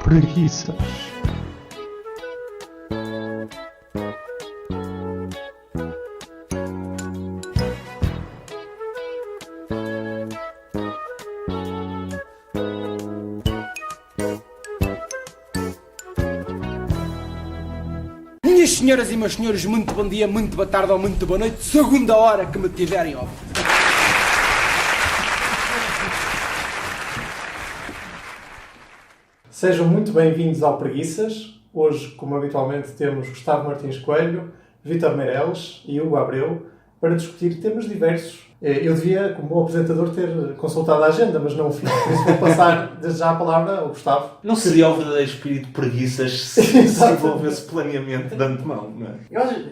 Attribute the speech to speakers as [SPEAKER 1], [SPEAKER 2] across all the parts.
[SPEAKER 1] preguiças.
[SPEAKER 2] Minhas senhoras e meus senhores, muito bom dia, muito boa tarde ou muito boa noite, segunda hora que me tiverem a ouvir.
[SPEAKER 3] Sejam muito bem-vindos ao Preguiças. Hoje, como habitualmente, temos Gustavo Martins Coelho, Vítor Meireles e Hugo Abreu para discutir temas diversos. Eu devia, como bom apresentador, ter consultado a agenda, mas não o fiz. Por isso vou passar desde já a palavra ao Gustavo.
[SPEAKER 4] Não seria o verdadeiro espírito de preguiças se envolvesse planeamento de antemão, não é?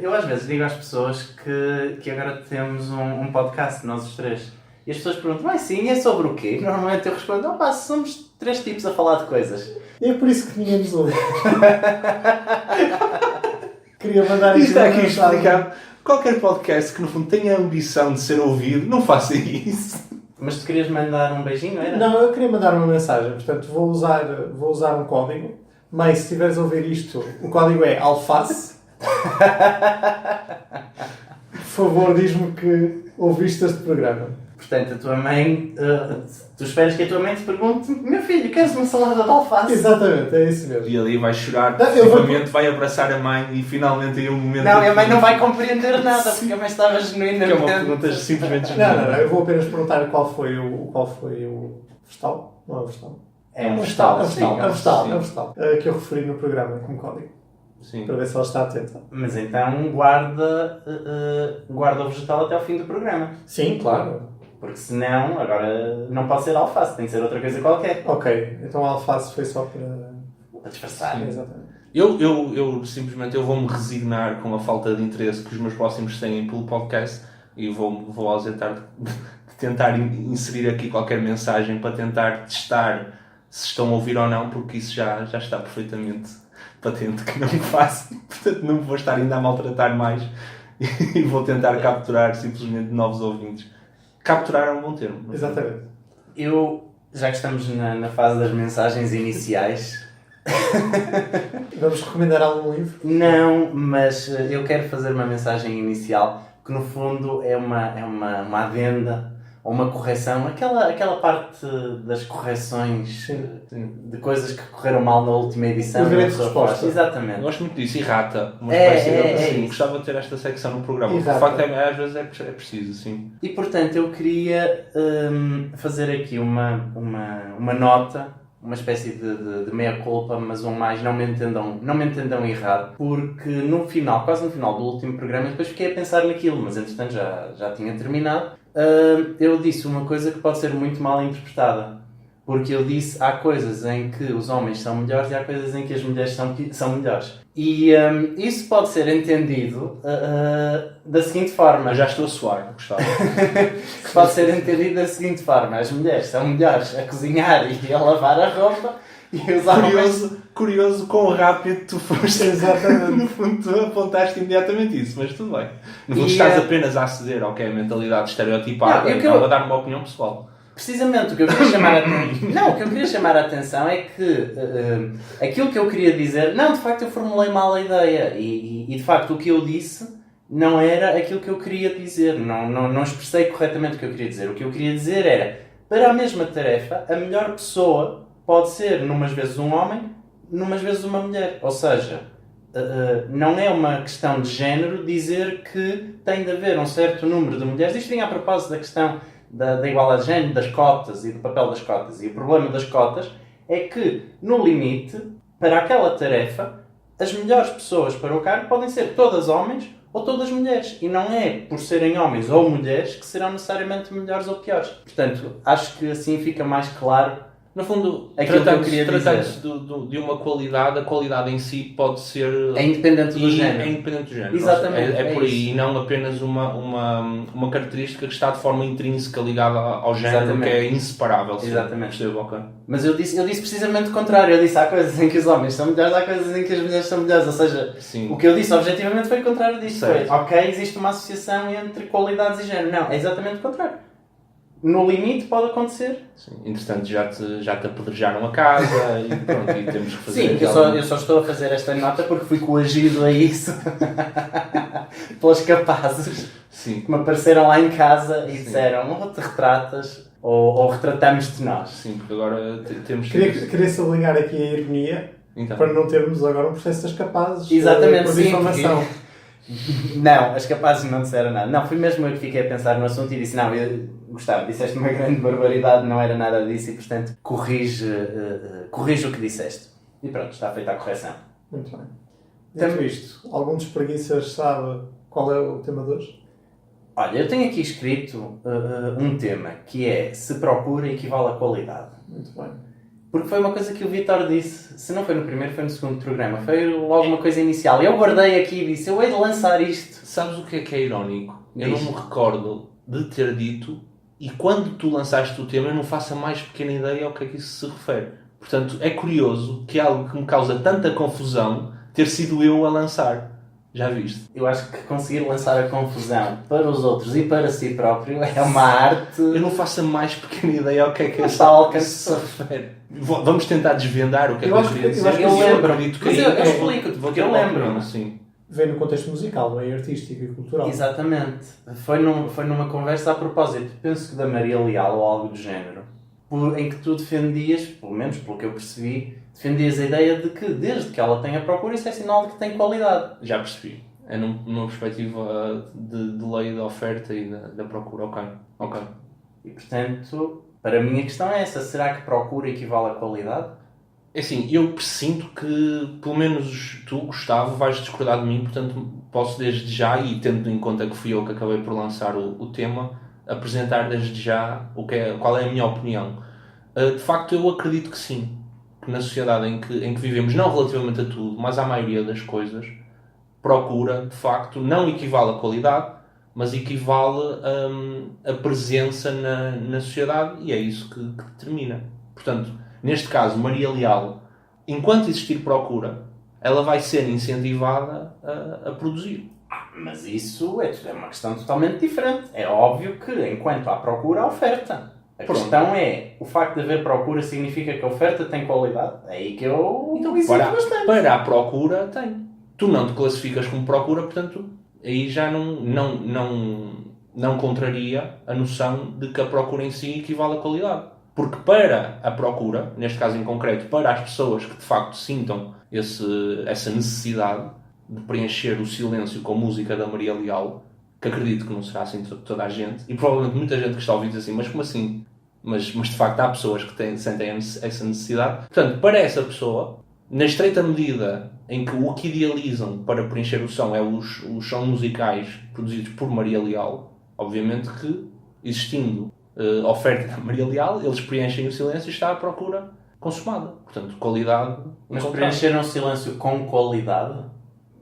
[SPEAKER 5] Eu às vezes digo às pessoas que agora temos um podcast, nós os três. E as pessoas perguntam, mas sim, é sobre o quê? Normalmente eu respondo, somos três tipos a falar de coisas.
[SPEAKER 3] E é por isso que ninguém nos ouve. Queria mandar
[SPEAKER 4] Isto
[SPEAKER 3] uma
[SPEAKER 4] aqui
[SPEAKER 3] mensagem.
[SPEAKER 4] explicado. Qualquer podcast que no fundo tenha a ambição de ser ouvido, não faça isso.
[SPEAKER 5] Mas tu querias mandar um beijinho, era?
[SPEAKER 3] Não, eu queria mandar uma mensagem. Portanto, vou usar um código. Mãe, se estiveres a ouvir isto, o código é alface. Por favor, diz-me que ouviste este programa.
[SPEAKER 5] Portanto, a tua mãe... tu esperas que a tua mãe te pergunte, meu filho, queres uma salada de alface?
[SPEAKER 3] Exatamente, é isso mesmo.
[SPEAKER 4] E ali vai chorar,
[SPEAKER 3] Não, eu vou-
[SPEAKER 4] possivelmente vai abraçar a mãe e finalmente aí um momento...
[SPEAKER 5] Não, a mãe não vai compreender nada, porque a mãe estava genuinamente...
[SPEAKER 4] Que é uma pergunta simplesmente
[SPEAKER 3] Não, eu vou apenas perguntar qual foi o vegetal. Não é o vegetal.
[SPEAKER 5] É um vegetal,
[SPEAKER 3] É um
[SPEAKER 5] sim.
[SPEAKER 3] vegetal,
[SPEAKER 4] sim.
[SPEAKER 3] é um vegetal. Que eu referi no programa como código.
[SPEAKER 4] Sim.
[SPEAKER 3] Para ver se ela está atenta.
[SPEAKER 5] Mas então guarda o vegetal até ao fim do programa.
[SPEAKER 3] Sim, claro.
[SPEAKER 5] Porque senão, agora não pode ser alface, tem que ser outra coisa qualquer.
[SPEAKER 3] Ok, então a alface foi só para...
[SPEAKER 5] Para disfarçar.
[SPEAKER 3] Exatamente.
[SPEAKER 4] Eu simplesmente vou-me resignar com a falta de interesse que os meus próximos têm pelo podcast e vou ausentar de tentar inserir aqui qualquer mensagem para tentar testar se estão a ouvir ou não, porque isso já está perfeitamente patente que não me faço. Portanto, não me vou estar ainda a maltratar mais e vou tentar capturar simplesmente novos ouvintes. Capturar é um bom termo. não é?
[SPEAKER 3] Exatamente.
[SPEAKER 5] Já que estamos na fase das mensagens iniciais,
[SPEAKER 3] Vamos recomendar algum livro?
[SPEAKER 5] não, mas eu quero fazer uma mensagem inicial que no fundo é uma adenda ou uma correção, aquela parte das correções de coisas que correram mal na última edição.
[SPEAKER 3] O direito de
[SPEAKER 5] a pessoa
[SPEAKER 3] resposta.
[SPEAKER 5] faz. Exatamente.
[SPEAKER 4] Eu gosto muito disso. Errata. Uma
[SPEAKER 5] É,
[SPEAKER 4] espécie de
[SPEAKER 5] é
[SPEAKER 4] assim.
[SPEAKER 5] isso.
[SPEAKER 4] Gostava de ter esta secção no programa. Porque, de
[SPEAKER 3] Errata.
[SPEAKER 4] facto, às vezes é preciso, sim.
[SPEAKER 5] E portanto eu queria fazer aqui uma nota, uma espécie de meia-culpa, mas não me entendam errado, porque quase no final do último programa, depois fiquei a pensar naquilo, mas entretanto já tinha terminado. Eu disse uma coisa que pode ser muito mal interpretada, porque eu disse há coisas em que os homens são melhores e há coisas em que as mulheres são melhores. E isso pode ser entendido da seguinte forma.
[SPEAKER 4] Eu já estou a suar, Gustavo.
[SPEAKER 5] Que pode ser entendido da seguinte forma: as mulheres são melhores a cozinhar e a lavar a roupa, e os homens...
[SPEAKER 4] Curioso quão rápido tu foste.
[SPEAKER 3] Exatamente.
[SPEAKER 4] No fundo, tu apontaste imediatamente isso, mas tudo bem. No fundo,
[SPEAKER 5] E,
[SPEAKER 4] estás apenas a aceder ao que é a mentalidade estereotipada
[SPEAKER 5] Não,
[SPEAKER 4] e não a dar uma opinião pessoal.
[SPEAKER 5] Precisamente, o que eu queria chamar a atenção é que aquilo que eu queria dizer... Não, de facto eu formulei mal a ideia e de facto o que eu disse não era aquilo que eu queria dizer. Não expressei corretamente o que eu queria dizer. O que eu queria dizer era, para a mesma tarefa, a melhor pessoa pode ser, numas vezes um homem, numas vezes uma mulher. Ou seja, não é uma questão de género dizer que tem de haver um certo número de mulheres. Isto vinha a propósito da questão da igualdade de género, das cotas e do papel das cotas. E o problema das cotas é que, no limite, para aquela tarefa, as melhores pessoas para o cargo podem ser todas homens ou todas mulheres. E não é por serem homens ou mulheres que serão necessariamente melhores ou piores. Portanto, acho que assim fica mais claro.
[SPEAKER 4] No fundo,
[SPEAKER 5] Aquilo que eu queria
[SPEAKER 4] tratando-se de uma qualidade, a qualidade em si pode ser...
[SPEAKER 5] É independente do género.
[SPEAKER 4] É independente do género.
[SPEAKER 5] Exatamente,
[SPEAKER 4] É por
[SPEAKER 5] é
[SPEAKER 4] aí,
[SPEAKER 5] isso.
[SPEAKER 4] e não apenas uma característica que está de forma intrínseca ligada ao género,
[SPEAKER 5] Exatamente.
[SPEAKER 4] que é inseparável. sim.
[SPEAKER 5] Exatamente.
[SPEAKER 4] Percebo, ok.
[SPEAKER 5] Mas eu disse precisamente o contrário. Eu disse há coisas em que os homens são melhores, há coisas em que as mulheres são melhores. Ou seja,
[SPEAKER 4] Sim.
[SPEAKER 5] o que eu disse objetivamente foi o contrário disto. Foi,
[SPEAKER 4] Certo.
[SPEAKER 5] ok, existe uma associação entre qualidades e género. Não, é exatamente o contrário. no limite pode acontecer.
[SPEAKER 4] Sim. Entretanto, já te apedrejaram a casa e pronto, e temos que fazer...
[SPEAKER 5] Sim, eu só estou a fazer esta nota porque fui coagido a isso pelas capazes
[SPEAKER 4] Sim.
[SPEAKER 5] que me apareceram lá em casa e disseram ou te retratas ou retratamos-te nós.
[SPEAKER 4] Sim, porque agora temos...
[SPEAKER 3] Queria sublinhar aqui a ironia,
[SPEAKER 4] Então.
[SPEAKER 3] para não termos agora um processo das capazes
[SPEAKER 5] Exatamente,
[SPEAKER 3] por
[SPEAKER 5] sim,
[SPEAKER 3] difamação.
[SPEAKER 5] Não, as capazes não disseram nada. Não, fui mesmo eu que fiquei a pensar no assunto e disse, não, Gustavo, disseste uma grande barbaridade, não era nada disso e, portanto, corrige o que disseste. E pronto, está feita a correção.
[SPEAKER 3] Muito bem. Dito isto, algum dos preguiças sabe qual é o tema de hoje?
[SPEAKER 5] Olha, eu tenho aqui escrito um tema, que é se procura equivale a qualidade.
[SPEAKER 3] Muito bem.
[SPEAKER 5] Porque foi uma coisa que o Vítor disse, se não foi no primeiro, foi no segundo programa. Foi logo uma coisa inicial. Eu guardei aqui e disse, eu hei de lançar isto.
[SPEAKER 4] Sabes o que é irónico? Eu
[SPEAKER 5] Diz.
[SPEAKER 4] não me recordo de ter dito, e quando tu lançaste o tema, eu não faço a mais pequena ideia ao que é que isso se refere. Portanto, é curioso que algo que me causa tanta confusão ter sido eu a lançar. Já viste?
[SPEAKER 5] Eu acho que conseguir lançar a confusão para os outros e para si próprio é uma arte...
[SPEAKER 4] Eu não faço a mais pequena ideia ao que é que
[SPEAKER 5] Está ao alcance
[SPEAKER 4] se refere. Vamos tentar desvendar o que é que
[SPEAKER 3] Eu
[SPEAKER 4] eu
[SPEAKER 3] acho
[SPEAKER 4] queria
[SPEAKER 3] que- eu
[SPEAKER 4] dizer.
[SPEAKER 3] acho que
[SPEAKER 5] eu lembro.
[SPEAKER 4] acredito que
[SPEAKER 5] Mas
[SPEAKER 4] aí-
[SPEAKER 5] eu explico-te,
[SPEAKER 4] vou
[SPEAKER 5] porque
[SPEAKER 4] ter
[SPEAKER 5] eu
[SPEAKER 4] uma
[SPEAKER 5] lembro.
[SPEAKER 4] opinião, sim.
[SPEAKER 3] Vem no contexto musical, não é artístico e cultural.
[SPEAKER 5] Exatamente. Foi numa conversa a propósito, penso que da Maria Leal ou algo do género, em que tu defendias, pelo menos pelo que eu percebi, defendias a ideia de que desde que ela tenha procura, isso é sinal de que tem qualidade.
[SPEAKER 4] Já percebi. É numa perspectiva de lei da oferta e da procura. Ok.
[SPEAKER 5] E portanto, para mim a questão é essa, será que procura equivale a qualidade?
[SPEAKER 4] É assim, eu presinto que, pelo menos tu, Gustavo, vais discordar de mim, portanto posso desde já, e tendo em conta que fui eu que acabei por lançar o tema, apresentar desde já qual é a minha opinião. De facto, eu acredito que sim, que na sociedade em que vivemos, não relativamente a tudo, mas à maioria das coisas, procura, de facto, não equivale a qualidade, mas equivale a presença na sociedade, e é isso que determina. Portanto, neste caso, Maria Leal, enquanto existir procura, ela vai ser incentivada a produzir.
[SPEAKER 5] Mas isso é uma questão totalmente diferente. É óbvio que enquanto há procura, há oferta. A
[SPEAKER 4] Pronto.
[SPEAKER 5] questão é, o facto de haver procura significa que a oferta tem qualidade? É aí que eu hesito bastante.
[SPEAKER 4] Para a procura, tem. Tu não te classificas como procura, portanto, aí já não contraria a noção de que a procura em si equivale à qualidade. Porque para a procura, neste caso em concreto, para as pessoas que de facto sintam essa necessidade de preencher o silêncio com música da Maria Leal, que acredito que não será assim toda a gente, e provavelmente muita gente que está a ouvir diz assim, mas como assim? Mas de facto há pessoas que sentem essa necessidade. Portanto, para essa pessoa, na estreita medida em que o que idealizam para preencher o som é os sons musicais produzidos por Maria Leal, obviamente que, existindo oferta da Maria Leal, eles preenchem o silêncio e está à procura consumada. Portanto, qualidade...
[SPEAKER 5] Mas
[SPEAKER 4] encontrada.
[SPEAKER 5] preencheram o silêncio com qualidade?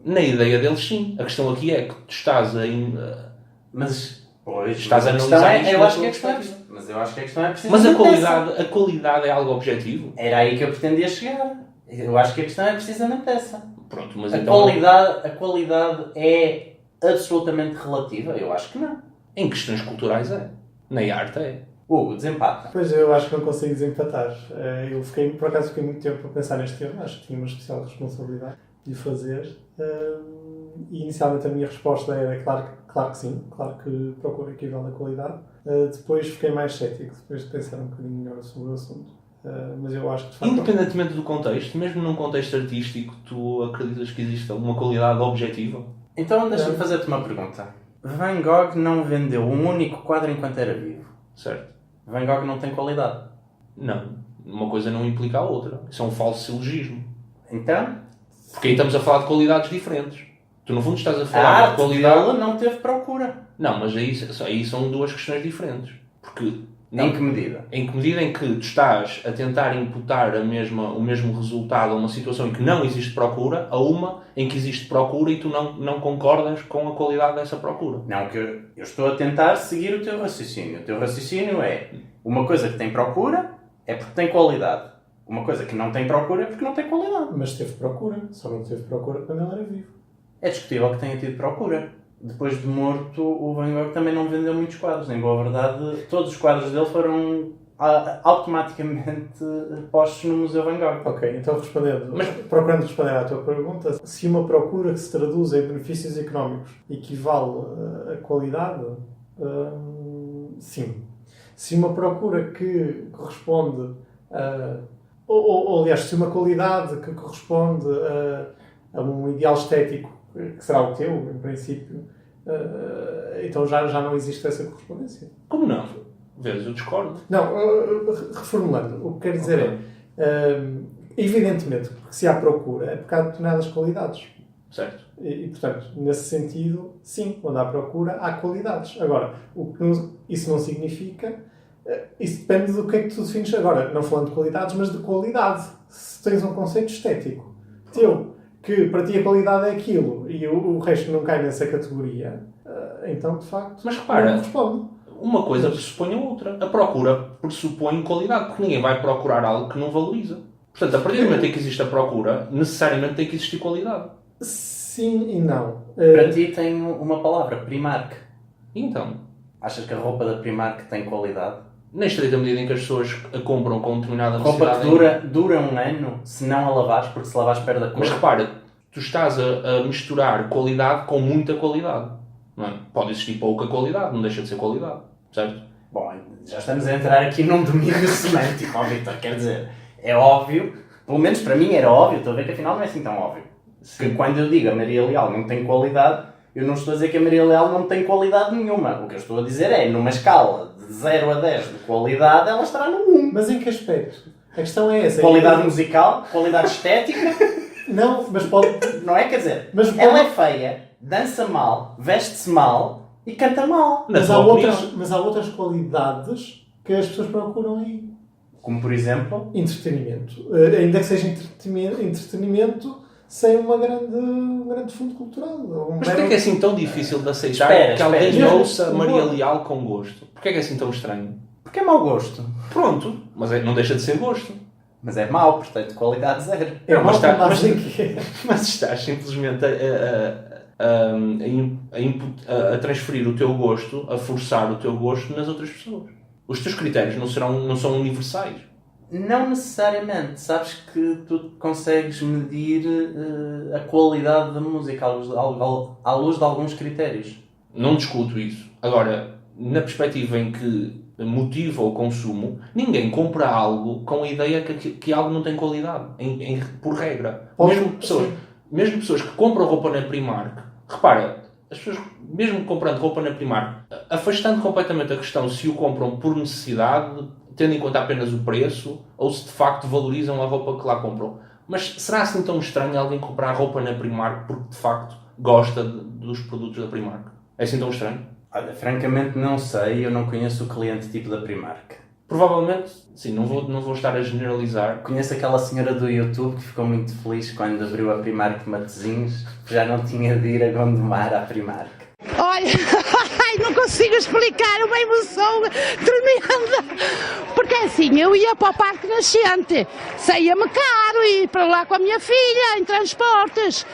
[SPEAKER 4] Na ideia deles, sim. A questão aqui é que tu estás
[SPEAKER 5] Mas, pois,
[SPEAKER 4] Estás a
[SPEAKER 5] mas questão
[SPEAKER 4] analisar isto
[SPEAKER 5] eu
[SPEAKER 4] na
[SPEAKER 5] acho
[SPEAKER 4] tua
[SPEAKER 5] que a questão é,
[SPEAKER 4] perspectiva.
[SPEAKER 5] mas eu acho que a questão é
[SPEAKER 4] Mas
[SPEAKER 5] precisamente essa.
[SPEAKER 4] a qualidade é algo objetivo?
[SPEAKER 5] Era aí que eu pretendia chegar. Eu acho que a questão é precisamente essa.
[SPEAKER 4] Pronto, mas
[SPEAKER 5] A
[SPEAKER 4] então...
[SPEAKER 5] qualidade é absolutamente relativa? Eu acho que não.
[SPEAKER 4] Em questões culturais é. Na arte é.
[SPEAKER 5] Hugo, desempata.
[SPEAKER 3] Pois eu acho que não consigo desempatar. Por acaso fiquei muito tempo a pensar neste tema, acho que tinha uma especial responsabilidade de o fazer. E inicialmente a minha resposta era claro que sim, claro que procura equivale à qualidade. Depois fiquei mais cético, depois de pensar um bocadinho melhor sobre o assunto. Mas eu acho que de facto...
[SPEAKER 4] Independentemente do contexto, mesmo num contexto artístico, tu acreditas que existe alguma qualidade objetiva?
[SPEAKER 5] Então deixa-me fazer-te uma pergunta. Van Gogh não vendeu um único quadro enquanto era vivo.
[SPEAKER 4] Certo?
[SPEAKER 5] Van Gogh não tem qualidade.
[SPEAKER 4] Não. Uma coisa não implica a outra. Isso é um falso silogismo.
[SPEAKER 5] Então,
[SPEAKER 4] Porque aí estamos a falar de qualidades diferentes. Tu no fundo estás a
[SPEAKER 5] a
[SPEAKER 4] falar de
[SPEAKER 5] arte
[SPEAKER 4] qualidade...
[SPEAKER 5] dele não teve procura.
[SPEAKER 4] Não, mas aí são duas questões diferentes. Porque... Não,
[SPEAKER 5] Em que medida?
[SPEAKER 4] em que medida em que tu estás a tentar imputar o mesmo resultado a uma situação em que não existe procura, a uma em que existe procura e tu não concordas com a qualidade dessa procura.
[SPEAKER 5] Não, que eu estou a tentar seguir o teu raciocínio. O teu raciocínio é uma coisa que tem procura é porque tem qualidade. Uma coisa que não tem procura é porque não tem qualidade.
[SPEAKER 3] Mas teve procura, só não teve procura quando ele era vivo.
[SPEAKER 5] É discutível que tenha tido procura. depois de morto, o Van Gogh também não vendeu muitos quadros. Em boa verdade, todos os quadros dele foram automaticamente postos no Museu Van Gogh.
[SPEAKER 3] Ok, então procurando responder à tua pergunta, se uma procura que se traduz em benefícios económicos equivale a qualidade, sim. Se uma procura que corresponde ou aliás, se uma qualidade que corresponde a um ideal estético, que será o teu, em princípio, então já não existe essa correspondência.
[SPEAKER 4] Como não? Vês, eu discordo.
[SPEAKER 3] Não, reformulando, o que quero dizer é, evidentemente, porque se há procura, é porque há determinadas qualidades.
[SPEAKER 4] Certo.
[SPEAKER 3] E, portanto, nesse sentido, sim, quando há procura, há qualidades. Agora, isso não significa... Isso depende do que é que tu defines agora. Não falando de qualidades, mas de qualidade. Se tens um conceito estético teu, que para ti a qualidade é aquilo, e o resto não cai nessa categoria, então, de facto,
[SPEAKER 4] mas repara,
[SPEAKER 3] não responde.
[SPEAKER 4] Uma coisa pressupõe a outra. A procura pressupõe qualidade, porque ninguém vai procurar algo que não valoriza. Portanto, a partir do momento em que existe a procura, necessariamente tem que existir qualidade.
[SPEAKER 3] Sim e não.
[SPEAKER 5] Para ti tem uma palavra, Primark.
[SPEAKER 4] Então?
[SPEAKER 5] Achas que a roupa da Primark tem qualidade?
[SPEAKER 4] Na estreita medida em que as pessoas a compram com determinada
[SPEAKER 5] roupa
[SPEAKER 4] necessidade...
[SPEAKER 5] que dura um ano, se não a lavares, porque se lavares perde a cor.
[SPEAKER 4] Mas repara, tu estás a misturar qualidade com muita qualidade. Não é? Pode existir pouca qualidade, não deixa de ser qualidade. Certo?
[SPEAKER 5] Bom, já estamos a entrar aqui num domínio semântico, ó Vitor, quer dizer, é óbvio, pelo menos para mim era óbvio, estou a ver que afinal não é assim tão óbvio. Que quando eu digo a Maria Leal não tem qualidade, eu não estou a dizer que a Maria Leal não tem qualidade nenhuma. O que eu estou a dizer é, numa escala de 0 a 10 de qualidade, ela estará no 1.
[SPEAKER 3] Mas em que aspecto? A questão é essa.
[SPEAKER 5] Qualidade musical, qualidade estética.
[SPEAKER 3] Não, mas pode...
[SPEAKER 5] Não é? Quer dizer,
[SPEAKER 3] mas
[SPEAKER 5] ela é feia, dança mal, veste-se mal e canta mal.
[SPEAKER 3] Mas há outras qualidades que as pessoas procuram aí.
[SPEAKER 5] Como por exemplo?
[SPEAKER 3] Entretenimento. Ainda que seja entretenimento sem um grande fundo cultural.
[SPEAKER 4] Mas porquê é que é assim tão difícil de aceitar que alguém ouça Maria Leal com gosto? Porquê é que é assim tão estranho?
[SPEAKER 5] Porque é mau gosto.
[SPEAKER 4] Pronto, mas não deixa de ser gosto.
[SPEAKER 5] Mas é mau, portanto, qualidade zero.
[SPEAKER 4] Mas estás simplesmente a transferir o teu gosto, a forçar o teu gosto nas outras pessoas. Os teus critérios não são universais.
[SPEAKER 5] Não necessariamente. Sabes que tu consegues medir a qualidade da música à luz de alguns critérios.
[SPEAKER 4] Não discuto isso. Agora, na perspectiva em que motiva o consumo, ninguém compra algo com a ideia que algo não tem qualidade, por regra. Mesmo pessoas que compram roupa na Primark, repara, as pessoas, mesmo comprando roupa na Primark, afastando completamente a questão se o compram por necessidade, tendo em conta apenas o preço, ou se de facto valorizam a roupa que lá compram. Mas será assim tão estranho alguém comprar roupa na Primark porque de facto gosta dos produtos da Primark? É assim tão estranho?
[SPEAKER 5] Olha, francamente não sei, eu não conheço o cliente tipo da Primark.
[SPEAKER 4] Provavelmente, sim, não vou estar a generalizar.
[SPEAKER 5] Conheço aquela senhora do YouTube que ficou muito feliz quando abriu a Primark de Matosinhos, que já não tinha de ir a Gondomar à Primark.
[SPEAKER 1] Olha, não consigo explicar uma emoção tremenda. Porque assim, eu ia para o Parque Nascente, saía-me caro ir para lá com a minha filha em transportes.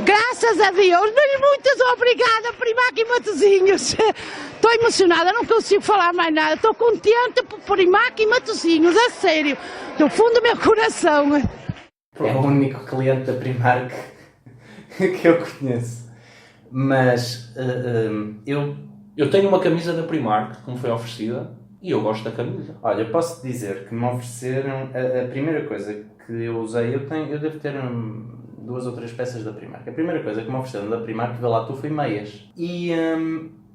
[SPEAKER 1] Graças a Deus, mas muitas obrigada, Primark e Matosinhos. Estou emocionada, não consigo falar mais nada. Estou contente por Primark e Matosinhos, a sério, do fundo do meu coração.
[SPEAKER 5] É o único cliente da Primark que eu conheço. Mas
[SPEAKER 4] eu tenho uma camisa da Primark que me foi oferecida e eu gosto da camisa.
[SPEAKER 5] Olha, eu posso dizer que me ofereceram a primeira coisa que eu usei, eu devo ter 2 ou 3 peças da Primark. A primeira coisa que me ofereceram da Primark, vê lá tu, foi meias. E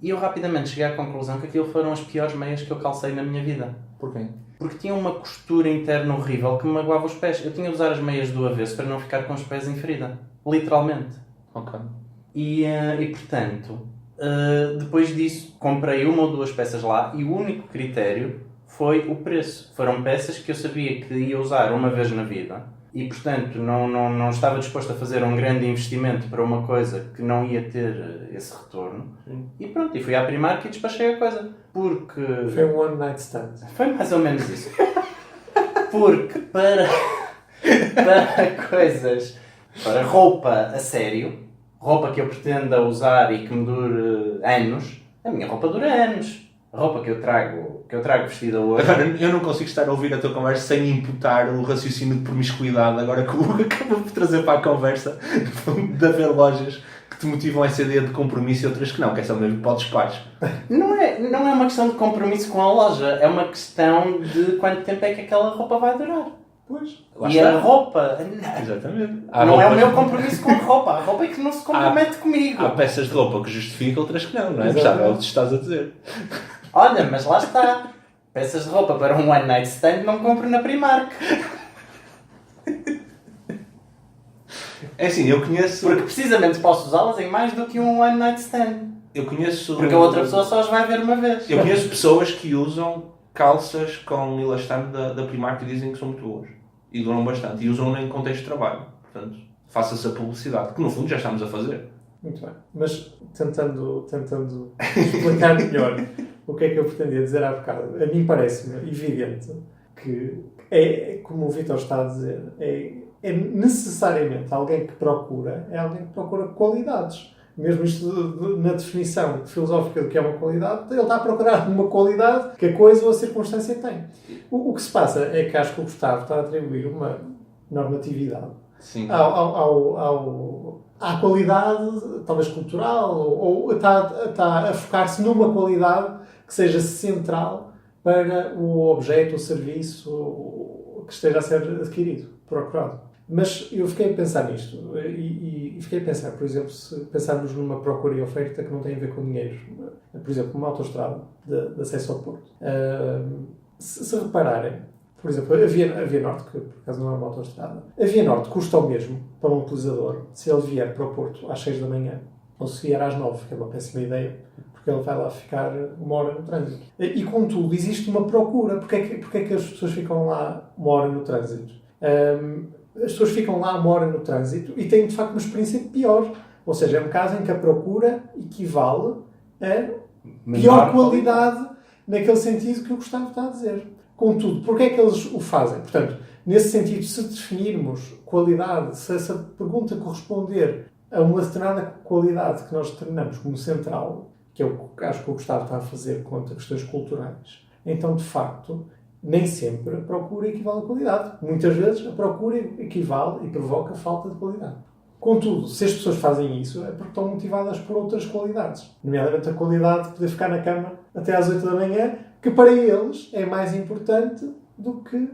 [SPEAKER 5] eu rapidamente cheguei à conclusão que aquilo foram as piores meias que eu calcei na minha vida.
[SPEAKER 4] Porquê?
[SPEAKER 5] Porque tinha uma costura interna horrível que me magoava os pés. Eu tinha de usar as meias do avesso para não ficar com os pés em ferida. Literalmente.
[SPEAKER 4] Ok.
[SPEAKER 5] E portanto, depois disso, comprei 1 ou 2 peças lá e o único critério foi o preço. Foram peças que eu sabia que ia usar uma vez na vida. E, portanto, não estava disposto a fazer um grande investimento para uma coisa que não ia ter esse retorno. Sim. E pronto, e fui à Primark e despachei a coisa. Porque...
[SPEAKER 3] Foi um one night stand.
[SPEAKER 5] Foi mais ou menos isso. Porque para coisas, para roupa a sério, roupa que eu pretenda usar e que me dure anos, a minha roupa dura anos. A roupa que eu trago vestida hoje...
[SPEAKER 4] Agora, eu não consigo estar a ouvir a tua conversa sem imputar o raciocínio de promiscuidade, agora que o Hugo acabou por trazer para a conversa, de haver lojas que te motivam essa ideia de compromisso e outras que não, que é só mesmo para o despacho.
[SPEAKER 5] Não é uma questão de compromisso com a loja, é uma questão de quanto tempo é que aquela roupa vai durar.
[SPEAKER 3] Pois.
[SPEAKER 4] Lá
[SPEAKER 5] E
[SPEAKER 4] está.
[SPEAKER 5] a roupa...
[SPEAKER 4] Exatamente.
[SPEAKER 5] Não é o meu compromisso com a roupa é que não se compromete comigo.
[SPEAKER 4] Há peças de roupa que justificam, outras que não, não é?
[SPEAKER 3] Exatamente.
[SPEAKER 4] É o que estás a dizer.
[SPEAKER 5] Olha, mas lá está. Peças de roupa para um one night stand não compro na Primark.
[SPEAKER 4] É assim, eu conheço...
[SPEAKER 5] Porque precisamente posso usá-las em mais do que um one night stand.
[SPEAKER 4] Eu conheço...
[SPEAKER 5] Porque a outra pessoa só as vai ver uma vez.
[SPEAKER 4] Eu conheço pessoas que usam calças com elastano da Primark e dizem que são muito boas. E duram bastante. E usam em contexto de trabalho. Portanto, faça-se a publicidade. Que no fundo já estamos a fazer.
[SPEAKER 3] Muito bem. Mas tentando explicar melhor o que é que eu pretendia dizer há bocado, a mim parece-me evidente que é, como o Vítor está a dizer, é necessariamente alguém que procura qualidades. Mesmo isto na definição filosófica do que é uma qualidade, ele está a procurar uma qualidade que a coisa ou a circunstância tem. O que se passa é que acho que o Gustavo está a atribuir uma normatividade
[SPEAKER 4] Sim.
[SPEAKER 3] à qualidade, talvez cultural, ou está a focar-se numa qualidade que seja central para o objeto, o serviço que esteja a ser adquirido, procurado. Mas eu fiquei a pensar nisto e fiquei a pensar, por exemplo, se pensarmos numa procura e oferta que não tem a ver com dinheiro, por exemplo, uma autoestrada de acesso ao Porto. Se repararem, por exemplo, a Via Norte, que por acaso não é uma autoestrada, a Via Norte custa o mesmo para um utilizador se ele vier para o Porto às 6 da manhã ou se vier às 9, que é uma péssima ideia, porque ele vai lá ficar uma hora no trânsito. E contudo, existe uma procura. Porquê é que as pessoas ficam lá uma hora no trânsito? As pessoas ficam lá uma hora no trânsito e têm de facto uma experiência pior. Ou seja, é um caso em que a procura equivale a pior qualidade naquele sentido que o Gustavo está a dizer. Contudo, porquê é que eles o fazem? Portanto, nesse sentido, se definirmos qualidade, se essa pergunta corresponder a uma determinada qualidade que nós determinamos como central, que é o que acho que o Gustavo está a fazer quanto a questões culturais, então, de facto, nem sempre a procura equivale à qualidade. Muitas vezes a procura equivale e provoca falta de qualidade. Contudo, se as pessoas fazem isso, é porque estão motivadas por outras qualidades. Nomeadamente a qualidade de poder ficar na cama até às 8 da manhã, que para eles é mais importante do que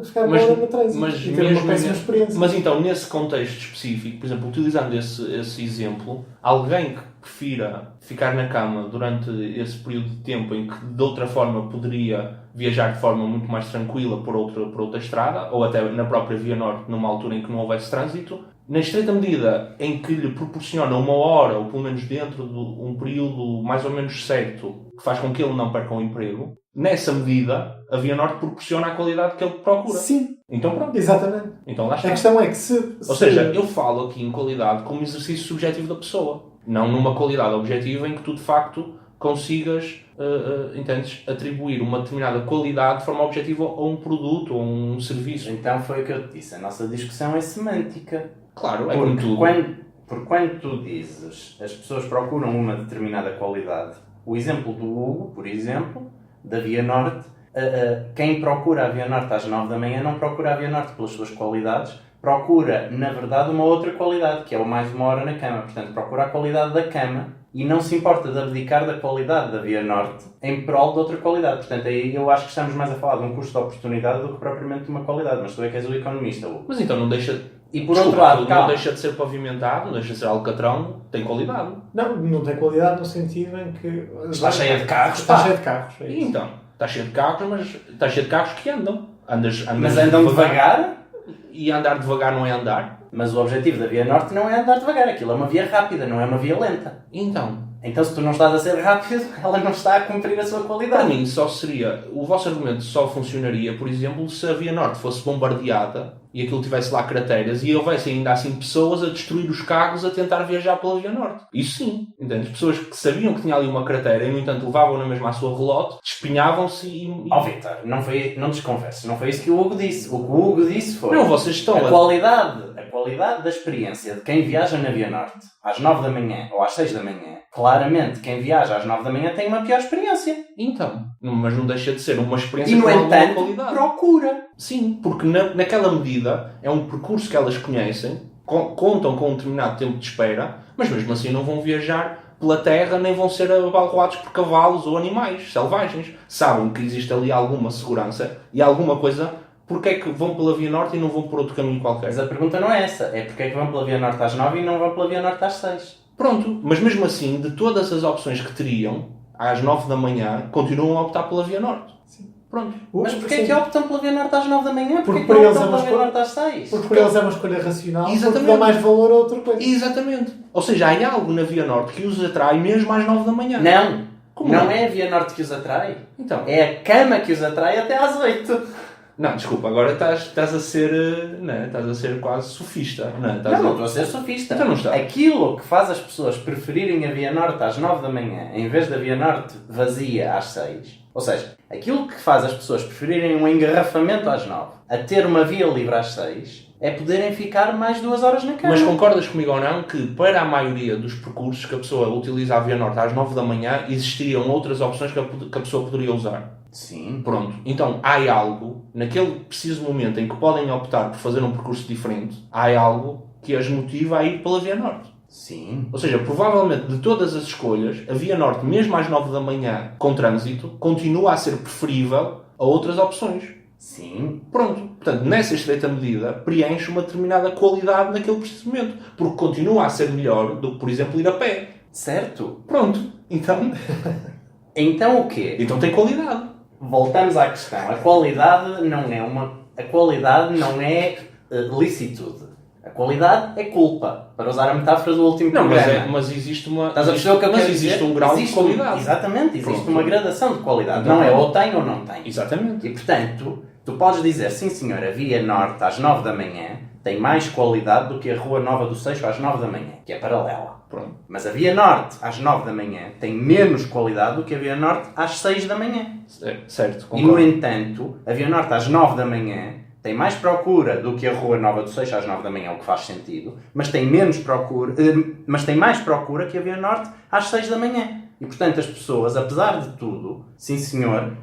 [SPEAKER 3] ficar uma hora no trânsito e ter uma péssima experiência.
[SPEAKER 4] Mas então, nesse contexto específico, por exemplo, utilizando esse exemplo, alguém que prefira ficar na cama durante esse período de tempo em que de outra forma poderia viajar de forma muito mais tranquila por outra estrada, ou até na própria Via Norte, numa altura em que não houvesse trânsito, na estreita medida em que lhe proporciona uma hora, ou pelo menos dentro de um período mais ou menos certo, que faz com que ele não perca o emprego, nessa medida, a Via Norte proporciona a qualidade que ele procura.
[SPEAKER 3] Sim.
[SPEAKER 4] Então pronto.
[SPEAKER 3] Exatamente.
[SPEAKER 4] Então lá está.
[SPEAKER 3] A questão é que
[SPEAKER 4] Ou seja, eu falo aqui em qualidade como exercício subjetivo da pessoa. Não numa qualidade objetiva em que tu, de facto, consigas, entendes, atribuir uma determinada qualidade de forma objetiva a um produto ou um serviço.
[SPEAKER 5] Então foi o que eu te disse. A nossa discussão é semântica.
[SPEAKER 4] Claro, é como tudo.
[SPEAKER 5] Porque quando tu dizes as pessoas procuram uma determinada qualidade, o exemplo do Hugo, por exemplo, da Via Norte, quem procura a Via Norte às 9 da manhã não procura a Via Norte pelas suas qualidades, procura, na verdade, uma outra qualidade, que é o mais uma hora na cama. Portanto, procura a qualidade da cama e não se importa de abdicar da qualidade da Via Norte em prol de outra qualidade. Portanto, aí eu acho que estamos mais a falar de um custo de oportunidade do que propriamente de uma qualidade. Mas tu é que és o economista, Hugo.
[SPEAKER 4] Mas então não deixa...
[SPEAKER 5] E por outro lado,
[SPEAKER 4] não deixa de ser pavimentado, não deixa de ser alcatrão, tem qualidade.
[SPEAKER 3] Não tem qualidade no sentido em que...
[SPEAKER 5] Está cheia de carros.
[SPEAKER 3] Está cheia de carros. É
[SPEAKER 4] E
[SPEAKER 3] isso.
[SPEAKER 4] então, está cheio de carros, mas está cheio de carros que andam.
[SPEAKER 5] Mas andam devagar?
[SPEAKER 4] E andar devagar não é andar.
[SPEAKER 5] Mas o objetivo da Via Norte não é andar devagar. Aquilo é uma via rápida, não é uma via lenta. Então, se tu não estás a ser rápido, ela não está a cumprir a sua
[SPEAKER 4] Para
[SPEAKER 5] qualidade.
[SPEAKER 4] mim, só seria... O vosso argumento só funcionaria, por exemplo, se a Via Norte fosse bombardeada e aquilo tivesse lá crateras e houvesse ainda assim pessoas a destruir os carros a tentar viajar pela Via Norte. Isso sim. Entendes? Pessoas que sabiam que tinha ali uma cratera e, no entanto, levavam na mesma a sua relote, despinhavam-se e...
[SPEAKER 5] Ó Vítor, não desconverses. Não foi isso que o Hugo disse. O que o Hugo disse foi...
[SPEAKER 4] Não, vocês estão
[SPEAKER 5] A qualidade qualidade da experiência de quem viaja na Via Norte às 9 da manhã ou às 6 da manhã, claramente quem viaja às 9 da manhã tem uma pior experiência.
[SPEAKER 4] Então, mas não deixa de ser uma experiência
[SPEAKER 5] E, no
[SPEAKER 4] com alguma
[SPEAKER 5] entanto,
[SPEAKER 4] qualidade.
[SPEAKER 5] procura.
[SPEAKER 4] Sim, porque naquela medida é um percurso que elas conhecem, contam com um determinado tempo de espera, mas mesmo assim não vão viajar pela terra nem vão ser abalroados por cavalos ou animais selvagens. Sabem que existe ali alguma segurança e alguma coisa. Porque é que vão pela Via Norte e não vão por outro caminho qualquer?
[SPEAKER 5] Mas a pergunta não é essa. É porque é que vão pela Via Norte às 9 e não vão pela Via Norte às 6.
[SPEAKER 4] Pronto, mas mesmo assim, de todas as opções que teriam, às 9 da manhã, continuam a optar pela Via Norte.
[SPEAKER 3] Sim.
[SPEAKER 4] Pronto.
[SPEAKER 5] Mas porquê é que optam pela Via Norte às 9 da manhã?
[SPEAKER 3] Porque
[SPEAKER 5] Porquê
[SPEAKER 3] para
[SPEAKER 5] que não
[SPEAKER 3] eles é
[SPEAKER 5] optam
[SPEAKER 3] uma
[SPEAKER 5] pela Via
[SPEAKER 3] escolha.
[SPEAKER 5] Norte às 6?
[SPEAKER 3] Porque para eles é uma escolha racional,
[SPEAKER 4] Exatamente.
[SPEAKER 3] porque dão mais valor a outra coisa.
[SPEAKER 4] Exatamente. Ou seja, há algo na Via Norte que os atrai mesmo às 9 da manhã.
[SPEAKER 5] Não.
[SPEAKER 4] Como
[SPEAKER 5] não
[SPEAKER 4] não?
[SPEAKER 5] é a Via Norte que os atrai.
[SPEAKER 4] Então.
[SPEAKER 5] É a cama que os atrai até às 8.
[SPEAKER 4] Não, desculpa, agora estás a ser. Não, estás a ser quase sofista. Não,
[SPEAKER 5] Não estou a ser sofista.
[SPEAKER 4] Então não está.
[SPEAKER 5] Aquilo que faz as pessoas preferirem a Via Norte às 9 da manhã em vez da Via Norte vazia às 6. Ou seja, aquilo que faz as pessoas preferirem um engarrafamento às 9 a ter uma via livre às 6 é poderem ficar mais 2 horas na cama.
[SPEAKER 4] Mas concordas comigo ou não que para a maioria dos percursos que a pessoa utiliza a Via Norte às 9 da manhã existiriam outras opções que a pessoa poderia usar?
[SPEAKER 5] Sim.
[SPEAKER 4] Pronto. Então há algo, naquele preciso momento em que podem optar por fazer um percurso diferente, há algo que as motiva a ir pela Via Norte.
[SPEAKER 5] Sim.
[SPEAKER 4] Ou seja, provavelmente de todas as escolhas, a Via Norte, mesmo às 9 da manhã, com trânsito, continua a ser preferível a outras opções.
[SPEAKER 5] Sim.
[SPEAKER 4] Pronto. Portanto, nessa estreita medida, preenche uma determinada qualidade naquele preciso momento. Porque continua a ser melhor do que, por exemplo, ir a pé.
[SPEAKER 5] Certo.
[SPEAKER 4] Pronto. Então,
[SPEAKER 5] Então o quê?
[SPEAKER 4] então tem qualidade.
[SPEAKER 5] Voltamos à questão. A qualidade não é licitude. A qualidade é culpa. Para usar a metáfora do último
[SPEAKER 4] Não,
[SPEAKER 5] programa.
[SPEAKER 4] mas existe uma.
[SPEAKER 5] Estás a perceber o que eu
[SPEAKER 4] mas
[SPEAKER 5] quero
[SPEAKER 4] existe
[SPEAKER 5] dizer?
[SPEAKER 4] um grau de
[SPEAKER 5] Existe
[SPEAKER 4] qualidade.
[SPEAKER 5] Exatamente, existe
[SPEAKER 4] Pronto.
[SPEAKER 5] uma gradação de qualidade.
[SPEAKER 4] Então,
[SPEAKER 5] Não é ou tem ou não tem.
[SPEAKER 4] Exatamente.
[SPEAKER 5] E portanto, tu podes dizer, sim senhor, a Via Norte às 9 da manhã tem mais qualidade do que a Rua Nova do Seixo às 9 da manhã, que é paralela.
[SPEAKER 4] Pronto.
[SPEAKER 5] Mas a Via Norte às 9 da manhã tem menos qualidade do que a Via Norte às 6 da manhã.
[SPEAKER 4] Certo,
[SPEAKER 5] E no
[SPEAKER 4] concordo.
[SPEAKER 5] entanto, a Via Norte às 9 da manhã tem mais procura do que a Rua Nova do Seixo às 9 da manhã, o que faz sentido, mas tem menos procura, mas tem mais procura que a Via Norte às 6 da manhã. E portanto as pessoas, apesar de tudo, sim senhor,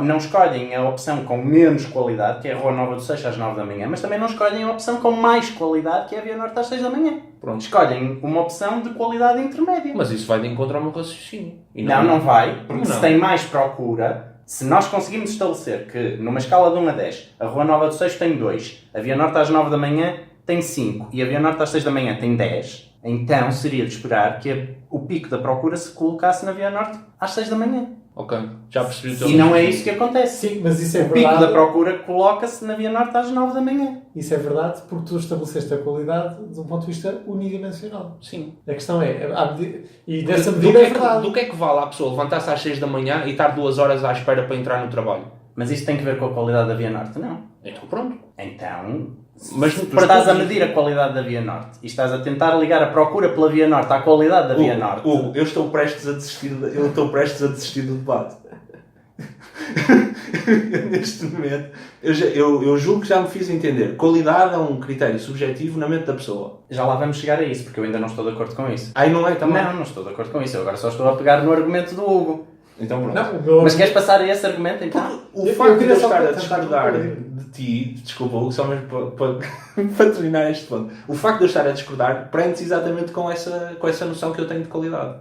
[SPEAKER 5] não escolhem a opção com menos qualidade, que é a Rua Nova do Seixo às 9 da manhã, mas também não escolhem a opção com mais qualidade, que é a Via Norte às 6 da manhã.
[SPEAKER 4] Pronto.
[SPEAKER 5] Escolhem uma opção de qualidade intermédia.
[SPEAKER 4] Mas isso vai de encontro ao meu raciocínio. E
[SPEAKER 5] Não vai, porque
[SPEAKER 4] Como
[SPEAKER 5] se
[SPEAKER 4] não?
[SPEAKER 5] tem mais procura, se nós conseguimos estabelecer que numa escala de 1 a 10, a Rua Nova do Seixo tem 2, a Via Norte às 9 da manhã tem 5 e a Via Norte às 6 da manhã tem 10, então seria de esperar que o pico da procura se colocasse na Via Norte às 6 da manhã.
[SPEAKER 4] Ok, já percebi o teu
[SPEAKER 5] E não é
[SPEAKER 4] raciocínio.
[SPEAKER 5] isso que acontece.
[SPEAKER 3] Sim, mas isso é
[SPEAKER 5] O pico
[SPEAKER 3] verdade.
[SPEAKER 5] da procura coloca-se na Via Norte às 9 da manhã.
[SPEAKER 3] Isso é verdade porque tu estabeleceste a qualidade de um ponto de vista unidimensional.
[SPEAKER 4] Sim.
[SPEAKER 3] A questão é, e dessa
[SPEAKER 4] Do
[SPEAKER 3] medida
[SPEAKER 4] que
[SPEAKER 3] é verdade.
[SPEAKER 4] do que é que vale a pessoa levantar-se às 6 da manhã e estar 2 horas à espera para entrar no trabalho?
[SPEAKER 5] Mas isso tem que ver com a qualidade da Via Norte? Não.
[SPEAKER 4] Então pronto.
[SPEAKER 5] Então,
[SPEAKER 4] Mas
[SPEAKER 5] tu
[SPEAKER 4] para
[SPEAKER 5] estás a
[SPEAKER 4] todos-
[SPEAKER 5] medir a qualidade da Via Norte e estás a tentar ligar a procura pela Via Norte à qualidade da Via Norte.
[SPEAKER 4] Hugo, eu estou prestes a desistir do debate. Neste momento, eu julgo que já me fiz entender. Qualidade é um critério subjetivo na mente da pessoa.
[SPEAKER 5] Já lá vamos chegar a isso, porque eu ainda não estou de acordo com isso.
[SPEAKER 4] Aí não é também?
[SPEAKER 5] Não estou de acordo com isso. Eu agora só estou a pegar no argumento do Hugo.
[SPEAKER 4] Então pronto.
[SPEAKER 3] Não, o meu-
[SPEAKER 5] Mas queres passar a esse argumento então?
[SPEAKER 4] O
[SPEAKER 3] Eu
[SPEAKER 4] facto de
[SPEAKER 3] queria
[SPEAKER 4] eu
[SPEAKER 3] só
[SPEAKER 4] estar a
[SPEAKER 3] tentar
[SPEAKER 4] discordar
[SPEAKER 3] concluir.
[SPEAKER 4] de ti, desculpa, Hugo, só mesmo para terminar este ponto. O facto de eu estar a discordar prende-se exatamente com essa noção que eu tenho de qualidade.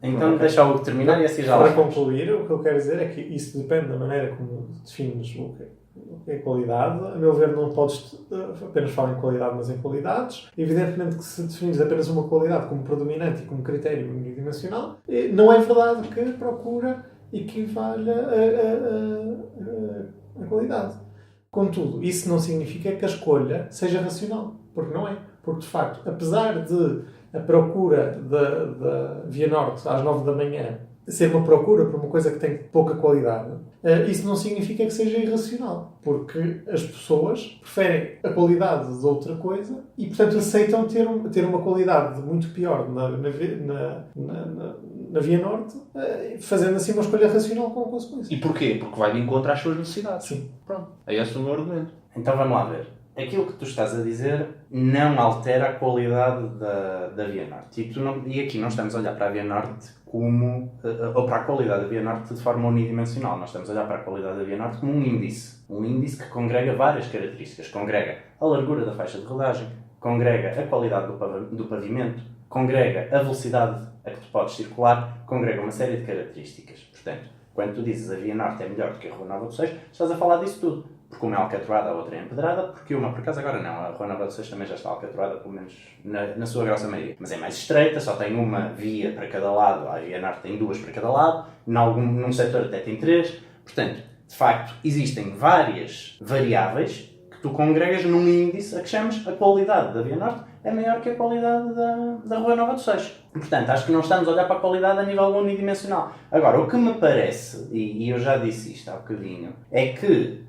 [SPEAKER 5] Então
[SPEAKER 4] Ok.
[SPEAKER 5] deixa o Hugo terminar e assim já lá
[SPEAKER 3] Para
[SPEAKER 5] vamos.
[SPEAKER 3] concluir, o que eu quero dizer é que isso depende da maneira como defines o que é qualidade. A meu ver, não podes apenas falar em qualidade, mas em qualidades. Evidentemente que se defines apenas uma qualidade como predominante e como critério unidimensional, não é verdade que procura equivale a qualidade. Contudo, isso não significa que a escolha seja racional, porque não é. Porque, de facto, apesar de a procura da Via Norte às 9 da manhã ser uma procura por uma coisa que tem pouca qualidade, isso não significa que seja irracional, porque as pessoas preferem a qualidade de outra coisa e, portanto, aceitam ter uma qualidade muito pior na Via Norte, fazendo assim uma escolha racional com a consequência.
[SPEAKER 4] E porquê? Porque vai de encontro às suas necessidades.
[SPEAKER 3] Sim.
[SPEAKER 4] Pronto. É esse o meu argumento.
[SPEAKER 5] Então vamos lá ver. aquilo que tu estás a dizer não altera a qualidade da Via Norte. E aqui não estamos a olhar para a Via Norte como, ou para a qualidade da Via Norte de forma unidimensional. Nós estamos a olhar para a qualidade da Via Norte como um índice. Um índice que congrega várias características. Congrega a largura da faixa de rodagem, congrega a qualidade do pavimento, congrega a velocidade a que tu podes circular, congrega uma série de características. Portanto, quando tu dizes a Via Norte é melhor do que a Rua Nova do Seixo, estás a falar disso tudo. Porque uma é alcatroada, a outra é empedrada, porque uma, por acaso, agora não. A Rua Nova do Seixo também já está alcatroada, pelo menos na sua grossa maioria. Mas é mais estreita, só tem uma via para cada lado. A Via Norte tem 2 para cada lado, num setor até tem 3. Portanto, de facto, existem várias variáveis que tu congregas num índice a que chamas a qualidade da Via Norte é maior que a qualidade da Rua Nova do Seixo. Portanto, acho que não estamos a olhar para a qualidade a nível unidimensional. Agora, o que me parece, e eu já disse isto há bocadinho, é que,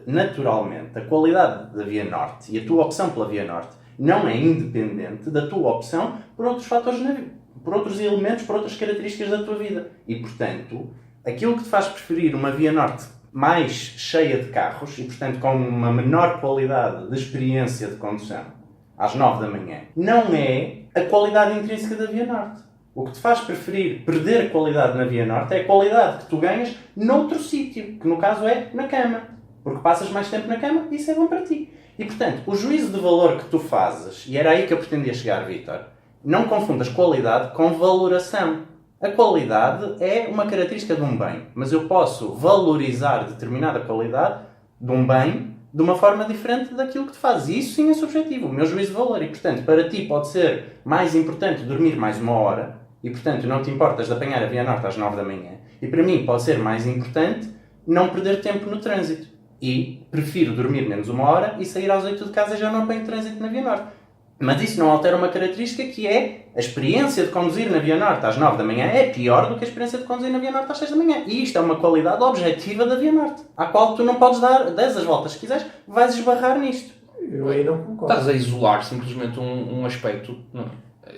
[SPEAKER 5] naturalmente, a qualidade da Via Norte e a tua opção pela Via Norte não é independente da tua opção por outros fatores na vida, por outros elementos, por outras características da tua vida. E, portanto, aquilo que te faz preferir uma Via Norte mais cheia de carros e, portanto, com uma menor qualidade de experiência de condução às 9 da manhã, não é a qualidade intrínseca da Via Norte. O que te faz preferir perder a qualidade na Via Norte é a qualidade que tu ganhas noutro sítio, que no caso é na cama. Porque passas mais tempo na cama e isso é bom para ti. E, portanto, o juízo de valor que tu fazes, e era aí que eu pretendia chegar, Vítor, não confundas qualidade com valoração. A qualidade é uma característica de um bem, mas eu posso valorizar determinada qualidade de um bem de uma forma diferente daquilo que tu fazes. E isso sim é subjetivo, o meu juízo de valor. E, portanto, para ti pode ser mais importante dormir mais 1 hora e, portanto, não te importas de apanhar a Via Norte às 9 da manhã. E para mim pode ser mais importante não perder tempo no trânsito. E prefiro dormir menos 1 hora e sair às 8 de casa e já não apanho trânsito na Via Norte. Mas isso não altera uma característica que é a experiência de conduzir na Via Norte às 9 da manhã é pior do que a experiência de conduzir na Via Norte às 6 da manhã. E isto é uma qualidade objetiva da Via Norte, à qual tu não podes dar 10 as voltas que quiseres, vais esbarrar nisto.
[SPEAKER 3] Eu aí não concordo.
[SPEAKER 4] Estás a isolar simplesmente um aspecto. Não.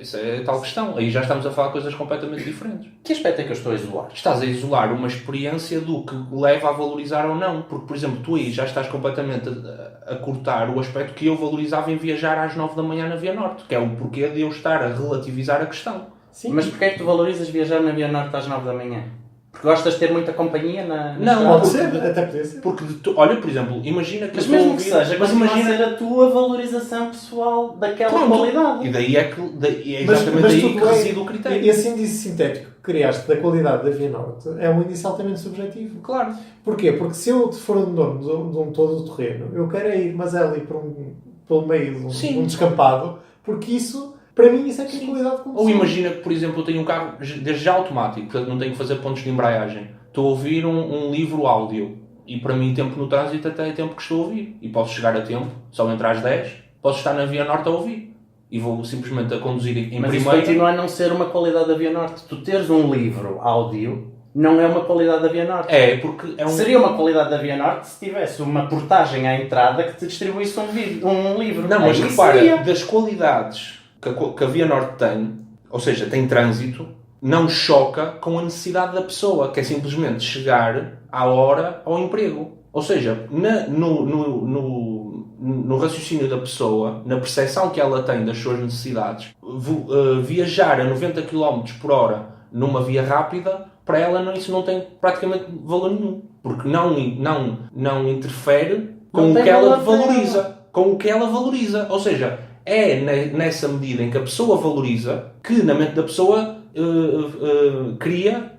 [SPEAKER 4] Isso é tal questão. Aí já estamos a falar de coisas completamente diferentes.
[SPEAKER 5] Que aspecto é que eu estou a isolar?
[SPEAKER 4] Estás a isolar uma experiência do que leva a valorizar ou não. Porque, por exemplo, tu aí já estás completamente a cortar o aspecto que eu valorizava em viajar às 9 da manhã na Via Norte. Que é o porquê de eu estar a relativizar a questão.
[SPEAKER 5] Sim. Mas porquê é que tu valorizas viajar na Via Norte às 9 da manhã? Porque gostas de ter muita companhia na
[SPEAKER 4] Não,
[SPEAKER 3] Pode ser, até podia ser.
[SPEAKER 4] Porque, olha, por exemplo, imagina que
[SPEAKER 5] Mas
[SPEAKER 4] eu estou
[SPEAKER 5] mesmo
[SPEAKER 4] a
[SPEAKER 5] que
[SPEAKER 4] ouvir-
[SPEAKER 5] seja,
[SPEAKER 4] mas
[SPEAKER 5] continua
[SPEAKER 4] imagina
[SPEAKER 5] a ser a tua valorização pessoal daquela
[SPEAKER 4] Pronto.
[SPEAKER 5] qualidade.
[SPEAKER 4] E daí é que é exatamente aí
[SPEAKER 3] tudo
[SPEAKER 4] que reside o critério.
[SPEAKER 3] Esse índice sintético que criaste da qualidade da Via Norte é um índice altamente subjetivo.
[SPEAKER 4] Claro.
[SPEAKER 3] Porquê? Porque se eu for um dono de um todo terreno, eu quero ir, mas é ali pelo meio de um descampado, porque isso, para mim, isso é que é qualidade de condução.
[SPEAKER 4] Ou imagina que, por exemplo, eu tenho um carro desde já automático, portanto não tenho que fazer pontos de embreagem. Estou a ouvir um livro áudio e para mim tempo no trânsito até é tempo que estou a ouvir. E posso chegar a tempo, só entrar às 10, posso estar na Via Norte a ouvir. E vou simplesmente a conduzir em
[SPEAKER 5] Mas isso
[SPEAKER 4] primeira.
[SPEAKER 5] continua a não ser uma qualidade da Via Norte. Tu teres um livro áudio não é uma qualidade da Via Norte.
[SPEAKER 4] É, porque é um...
[SPEAKER 5] Seria uma qualidade da Via Norte se tivesse uma portagem à entrada que te distribuísse um livro.
[SPEAKER 4] Não, mas
[SPEAKER 5] Aí
[SPEAKER 4] repara,
[SPEAKER 5] seria.
[SPEAKER 4] das qualidades que a Via Norte tem, ou seja, tem trânsito, não choca com a necessidade da pessoa, que é simplesmente chegar à hora ao emprego. Ou seja, no raciocínio da pessoa, na percepção que ela tem das suas necessidades, viajar a 90 km por hora numa via rápida, para ela isso não tem praticamente valor nenhum. Porque não interfere com
[SPEAKER 5] Não
[SPEAKER 4] o
[SPEAKER 5] tem
[SPEAKER 4] que ela
[SPEAKER 5] valor
[SPEAKER 4] valoriza. Com o que ela valoriza. Ou seja, é nessa medida em que a pessoa valoriza que na mente da pessoa cria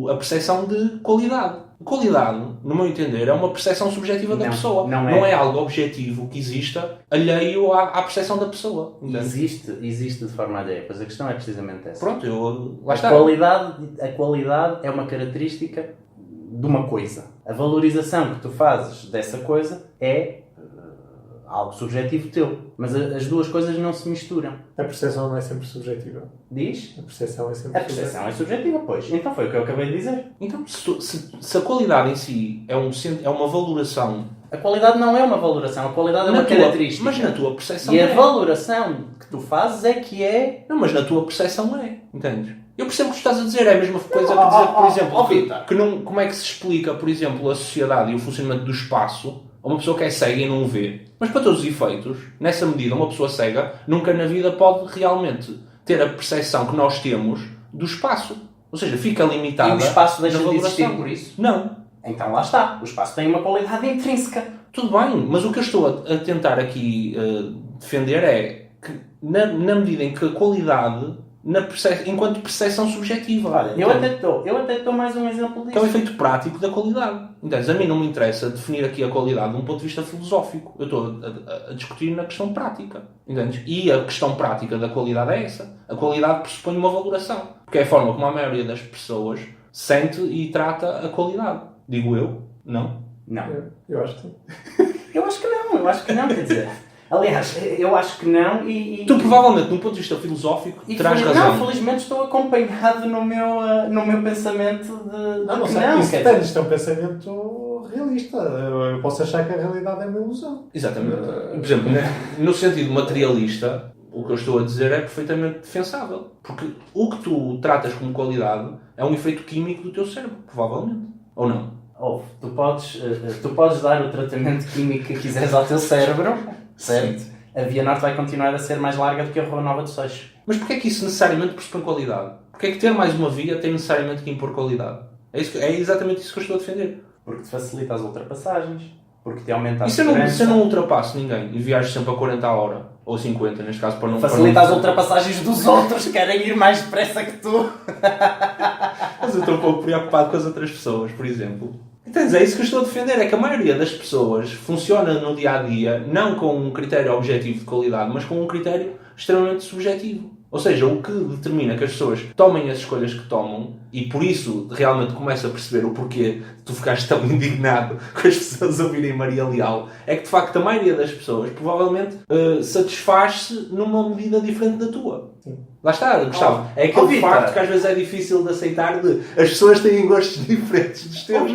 [SPEAKER 4] a percepção de qualidade. Qualidade, no meu entender, é uma percepção subjetiva da pessoa.
[SPEAKER 5] Não
[SPEAKER 4] é algo objetivo que exista alheio à percepção da pessoa. Entende?
[SPEAKER 5] Existe de forma alheia, pois a questão é precisamente essa.
[SPEAKER 4] Pronto, lá está.
[SPEAKER 5] A qualidade é uma característica de uma coisa. A valorização que tu fazes dessa coisa é algo subjetivo teu. Mas as duas coisas não se misturam.
[SPEAKER 3] A percepção não é sempre subjetiva.
[SPEAKER 5] Diz?
[SPEAKER 3] A percepção é sempre
[SPEAKER 5] A percepção é subjetiva, pois. Então foi o que eu acabei de dizer.
[SPEAKER 4] Então, se a qualidade em si é uma valoração...
[SPEAKER 5] A qualidade não é uma valoração, a qualidade é uma característica.
[SPEAKER 4] Mas na tua percepção
[SPEAKER 5] E
[SPEAKER 4] é.
[SPEAKER 5] a valoração que tu fazes é que é...
[SPEAKER 4] Não, mas na tua percepção é. Entendes? Eu percebo o que tu estás a dizer. É a mesma coisa que dizer, por exemplo,
[SPEAKER 5] Vitor.
[SPEAKER 4] como é que se explica, por exemplo, a sociedade e o funcionamento do espaço ou uma pessoa que é cega e não vê. Mas para todos os efeitos, nessa medida, uma pessoa cega nunca na vida pode realmente ter a percepção que nós temos do espaço. Ou seja, fica limitada.
[SPEAKER 5] E o espaço deixa
[SPEAKER 4] na
[SPEAKER 5] de existir
[SPEAKER 4] valoração.
[SPEAKER 5] por isso?
[SPEAKER 4] Não.
[SPEAKER 5] Então lá está. O espaço tem uma qualidade intrínseca.
[SPEAKER 4] Tudo bem, mas o que eu estou a tentar aqui defender é que na medida em que a qualidade, enquanto percepção subjetiva.
[SPEAKER 5] Olha, eu até te dou mais um exemplo disso.
[SPEAKER 4] Que é o efeito prático da qualidade. Então, a mim não me interessa definir aqui a qualidade de um ponto de vista filosófico. Eu estou a discutir na questão prática. Entendes? E a questão prática da qualidade é essa. A qualidade pressupõe uma valoração. Porque é a forma como a maioria das pessoas sente e trata a qualidade. Digo eu, não?
[SPEAKER 5] Não.
[SPEAKER 3] Eu acho que sim.
[SPEAKER 5] Eu acho que não, quer dizer... Aliás, eu acho que não e...
[SPEAKER 4] Tu provavelmente, num ponto de vista filosófico, terás razão.
[SPEAKER 5] Não, felizmente estou acompanhado no meu pensamento de
[SPEAKER 3] Não
[SPEAKER 5] que
[SPEAKER 3] sei.
[SPEAKER 5] não,
[SPEAKER 3] Isso
[SPEAKER 5] quer
[SPEAKER 3] tem,
[SPEAKER 5] dizer...
[SPEAKER 3] isto é um pensamento realista. Eu posso achar que a realidade é uma ilusão.
[SPEAKER 4] Exatamente. Por exemplo, no sentido materialista, o que eu estou a dizer é perfeitamente defensável. Porque o que tu tratas como qualidade é um efeito químico do teu cérebro, provavelmente. Ou não?
[SPEAKER 5] Tu podes dar o tratamento químico que quiseres ao teu cérebro, certo? A Via Norte vai continuar a ser mais larga do que a Rua Nova de Seixo.
[SPEAKER 4] Mas porquê é que isso necessariamente pressupõe qualidade? Porquê é que ter mais uma via tem necessariamente que impor qualidade? É exatamente isso que eu estou a defender.
[SPEAKER 5] Porque te facilita as ultrapassagens, porque te aumenta a
[SPEAKER 4] E se eu
[SPEAKER 5] segurança.
[SPEAKER 4] não ultrapasso ninguém e viajo sempre a 40 a hora, ou 50 neste caso, para não...
[SPEAKER 5] Facilita as ultrapassagens dos outros que querem ir mais depressa que tu.
[SPEAKER 4] Mas eu estou um pouco preocupado com as outras pessoas, por exemplo. Então, é isso que eu estou a defender, é que a maioria das pessoas funciona no dia-a-dia não com um critério objetivo de qualidade, mas com um critério extremamente subjetivo. Ou seja, o que determina que as pessoas tomem as escolhas que tomam, e por isso realmente começa a perceber o porquê tu ficaste tão indignado com as pessoas ouvirem Maria Leal, é que de facto a maioria das pessoas provavelmente satisfaz-se numa medida diferente da tua.
[SPEAKER 3] Sim.
[SPEAKER 4] Lá está, Gustavo. É aquele facto que às vezes é difícil de aceitar de as pessoas têm gostos diferentes dos teus.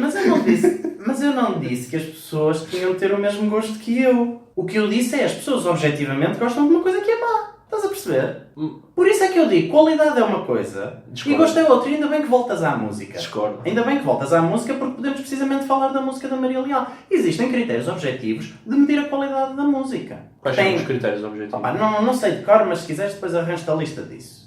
[SPEAKER 5] Mas eu não disse que as pessoas tinham de ter o mesmo gosto que eu. O que eu disse é as pessoas objetivamente gostam de uma coisa que é má. Estás a perceber? Por isso é que eu digo, qualidade é uma coisa e gosto é outra. E ainda bem que voltas à música.
[SPEAKER 4] Discordo.
[SPEAKER 5] Ainda bem que voltas à música porque podemos precisamente falar da música da Maria Leal. Existem critérios objetivos de medir a qualidade da música.
[SPEAKER 4] Quais são os critérios objetivos?
[SPEAKER 5] Opa, não sei de cor, mas se quiseres depois arranjo-te a lista disso.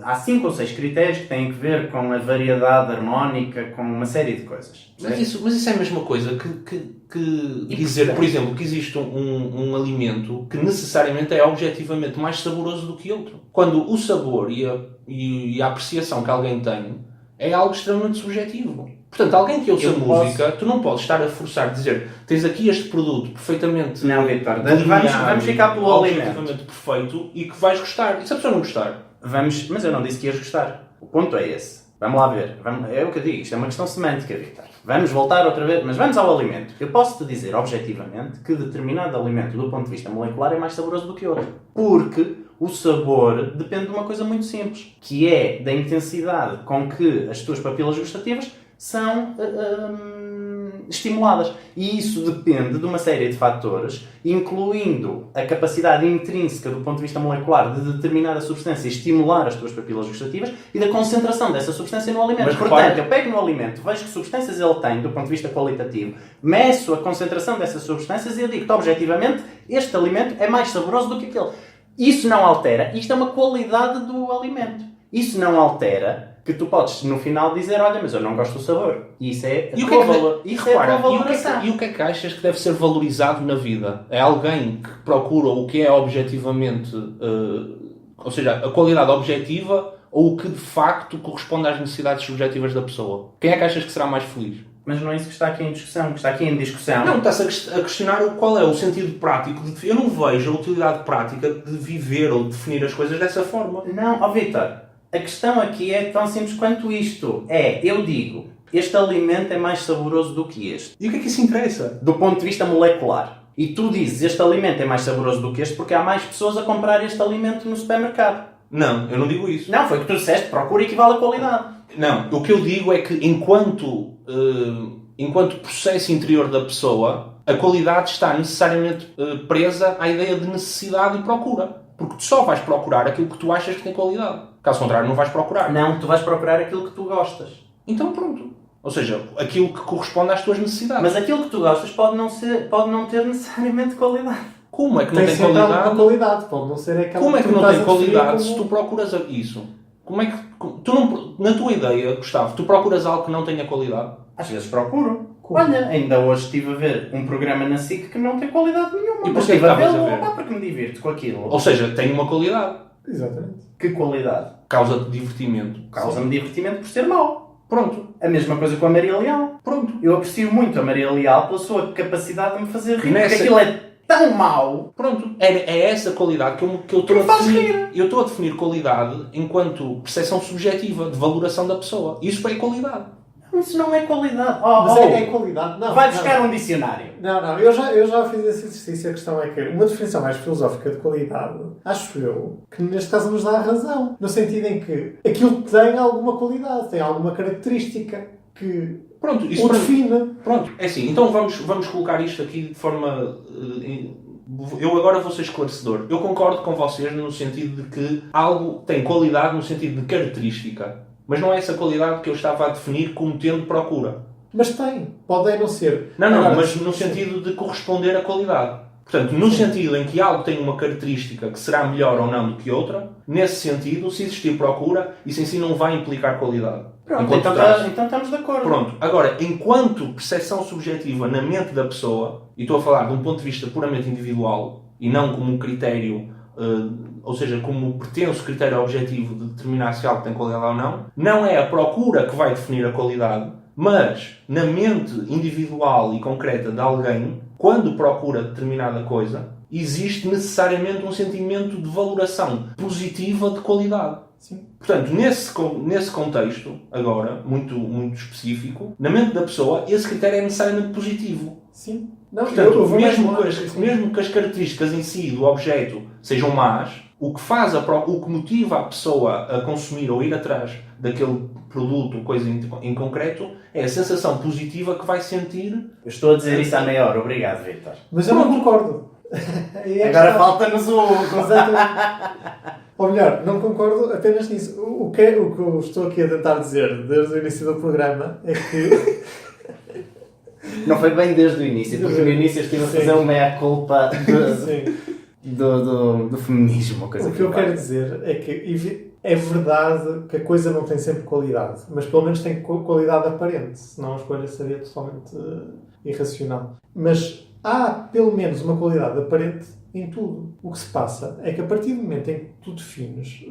[SPEAKER 5] Há 5 ou 6 critérios que têm a ver com a variedade harmónica, com uma série de coisas.
[SPEAKER 4] Mas isso é a mesma coisa que dizer, por exemplo, que existe um alimento que necessariamente é objetivamente mais saboroso do que outro. Quando o sabor e a apreciação que alguém tem é algo extremamente subjetivo. Portanto, alguém que ouça música, tu não podes estar a forçar a dizer tens aqui este produto perfeitamente...
[SPEAKER 5] Não, Vitor, vamos ficar pelo alimento.
[SPEAKER 4] Objetivamente perfeito e que vais gostar. E se a pessoa não gostar?
[SPEAKER 5] Mas eu não disse que ias gostar. O ponto é esse. Vamos lá ver. É o que eu digo. Isto é uma questão semântica, Vitor. Vamos voltar outra vez. Mas vamos ao alimento. Eu posso-te dizer, objetivamente, que determinado alimento, do ponto de vista molecular, é mais saboroso do que outro. Porque o sabor depende de uma coisa muito simples. Que é da intensidade com que as tuas papilas gustativas são estimuladas. E isso depende de uma série de fatores, incluindo a capacidade intrínseca do ponto de vista molecular de determinada substância estimular as tuas papilas gustativas e da concentração dessa substância no alimento.
[SPEAKER 4] Mas,
[SPEAKER 5] portanto, eu pego no alimento, vejo que substâncias ele tem do ponto de vista qualitativo, meço a concentração dessas substâncias e eu digo-te objetivamente, este alimento é mais saboroso do que aquele. Isso não altera, isto é uma qualidade do alimento. Isso não altera que tu podes, no final, dizer, olha, mas eu não gosto do sabor. Isso é a tua valoração.
[SPEAKER 4] E o que é que achas que deve ser valorizado na vida? É alguém que procura o que é objetivamente, ou seja, a qualidade objetiva ou o que de facto corresponde às necessidades subjetivas da pessoa? Quem é que achas que será mais feliz?
[SPEAKER 5] Mas não é isso que está aqui em discussão. O que está aqui em discussão...
[SPEAKER 4] Não, estás a questionar qual é o sentido prático. Eu não vejo a utilidade prática de viver ou de definir as coisas dessa forma.
[SPEAKER 5] Não, ó Vitor. A questão aqui é tão simples quanto isto. Eu digo, este alimento é mais saboroso do que este.
[SPEAKER 4] E o que é que isso interessa?
[SPEAKER 5] Do ponto de vista molecular. E tu dizes, este alimento é mais saboroso do que este porque há mais pessoas a comprar este alimento no supermercado.
[SPEAKER 4] Não, eu não digo isso.
[SPEAKER 5] Não, foi o que tu disseste, procura equivale à qualidade.
[SPEAKER 4] Não, o que eu digo é que enquanto processo interior da pessoa, a qualidade está necessariamente presa à ideia de necessidade e procura. Porque tu só vais procurar aquilo que tu achas que tem qualidade. Caso contrário, não vais procurar.
[SPEAKER 5] Não, tu vais procurar aquilo que tu gostas.
[SPEAKER 4] Então pronto. Ou seja, aquilo que corresponde às tuas necessidades.
[SPEAKER 5] Mas aquilo que tu gostas pode não ter necessariamente qualidade.
[SPEAKER 4] Como é que não tem
[SPEAKER 3] sempre
[SPEAKER 4] qualidade?
[SPEAKER 3] alguma qualidade, pode não ser aquela
[SPEAKER 4] Como é que
[SPEAKER 3] tu
[SPEAKER 4] não
[SPEAKER 3] estás
[SPEAKER 4] tem
[SPEAKER 3] a definir
[SPEAKER 4] qualidade
[SPEAKER 3] como-
[SPEAKER 4] se tu procuras isso? Como é que tu não, na tua ideia, Gustavo, tu procuras algo que não tenha qualidade?
[SPEAKER 5] Às vezes procuro.
[SPEAKER 3] Como?
[SPEAKER 5] Olha, ainda hoje estive a ver um programa na SIC que não tem qualidade nenhuma.
[SPEAKER 4] E
[SPEAKER 5] Mas
[SPEAKER 4] porquê que
[SPEAKER 5] estive a
[SPEAKER 4] estavas a
[SPEAKER 5] vê-lo,
[SPEAKER 4] ver?
[SPEAKER 5] porque me divirto com aquilo.
[SPEAKER 4] Ou seja, tem uma qualidade.
[SPEAKER 3] Exatamente.
[SPEAKER 5] Que qualidade?
[SPEAKER 4] Causa-te divertimento.
[SPEAKER 5] Causa-me divertimento por ser mau.
[SPEAKER 4] Pronto.
[SPEAKER 5] A mesma coisa com a Maria Leal.
[SPEAKER 4] Pronto.
[SPEAKER 5] Eu aprecio muito a Maria Leal pela sua capacidade de me fazer rir.
[SPEAKER 4] Nessa-
[SPEAKER 5] Porque aquilo é tão mau.
[SPEAKER 4] Pronto. É essa qualidade que eu estou a
[SPEAKER 5] faz
[SPEAKER 4] definir. Eu estou a definir qualidade enquanto percepção subjetiva de valoração da pessoa. Isso é qualidade.
[SPEAKER 5] Isso não é qualidade.
[SPEAKER 3] Mas é qualidade. Não,
[SPEAKER 5] Vai
[SPEAKER 3] não.
[SPEAKER 5] buscar um dicionário.
[SPEAKER 3] Não, eu já fiz esse exercício. A questão é que uma definição mais filosófica de qualidade, acho eu, que neste caso nos dá a razão. No sentido em que aquilo tem alguma qualidade, tem alguma característica que
[SPEAKER 4] Pronto. Isso
[SPEAKER 3] o define.
[SPEAKER 4] Pronto. É assim. Então vamos colocar isto aqui de forma... Eu agora vou ser esclarecedor. Eu concordo com vocês no sentido de que algo tem qualidade no sentido de característica. Mas não é essa qualidade que eu estava a definir como tendo procura.
[SPEAKER 3] Mas tem. Pode não ser.
[SPEAKER 4] Não,
[SPEAKER 3] Agora,
[SPEAKER 4] mas no sentido de corresponder à qualidade. Portanto, no sentido em que algo tem uma característica que será melhor ou não do que outra, nesse sentido, se existir procura, isso em si não vai implicar qualidade.
[SPEAKER 5] Pronto,
[SPEAKER 4] Enquanto
[SPEAKER 5] então,
[SPEAKER 4] traz.
[SPEAKER 5] então estamos de acordo.
[SPEAKER 4] Pronto. Agora, enquanto percepção subjetiva na mente da pessoa, e estou a falar de um ponto de vista puramente individual, e não como um critério, ou seja, como pretenso critério objetivo de determinar se algo tem qualidade ou não, não é a procura que vai definir a qualidade, mas na mente individual e concreta de alguém, quando procura determinada coisa, existe necessariamente um sentimento de valoração positiva de qualidade.
[SPEAKER 3] Sim.
[SPEAKER 4] Portanto, nesse contexto, agora, muito específico, na mente da pessoa, esse critério é necessariamente positivo.
[SPEAKER 3] Sim. Não,
[SPEAKER 4] Portanto,
[SPEAKER 3] eu vou mais
[SPEAKER 4] mesmo
[SPEAKER 3] longe, sim.
[SPEAKER 4] que as características em si do objeto sejam más, o que motiva a pessoa a consumir ou ir atrás daquele produto ou coisa em concreto é a sensação positiva que vai sentir.
[SPEAKER 5] Eu estou a dizer isso há meia hora. Obrigado, Vítor.
[SPEAKER 3] Mas eu não concordo.
[SPEAKER 5] Agora falta-nos o...
[SPEAKER 3] Exatamente. Ou melhor, não concordo apenas nisso. O que eu estou aqui a tentar dizer desde o início do programa é que...
[SPEAKER 5] Não foi bem desde o início, porque no início eu estive a fazer uma meia-culpa do feminismo. Coisa
[SPEAKER 3] O que eu quero dizer é que é verdade que a coisa não tem sempre qualidade, mas pelo menos tem qualidade aparente, senão a escolha seria totalmente irracional. Mas há pelo menos uma qualidade aparente em tudo. O que se passa é que a partir do momento em que tu defines,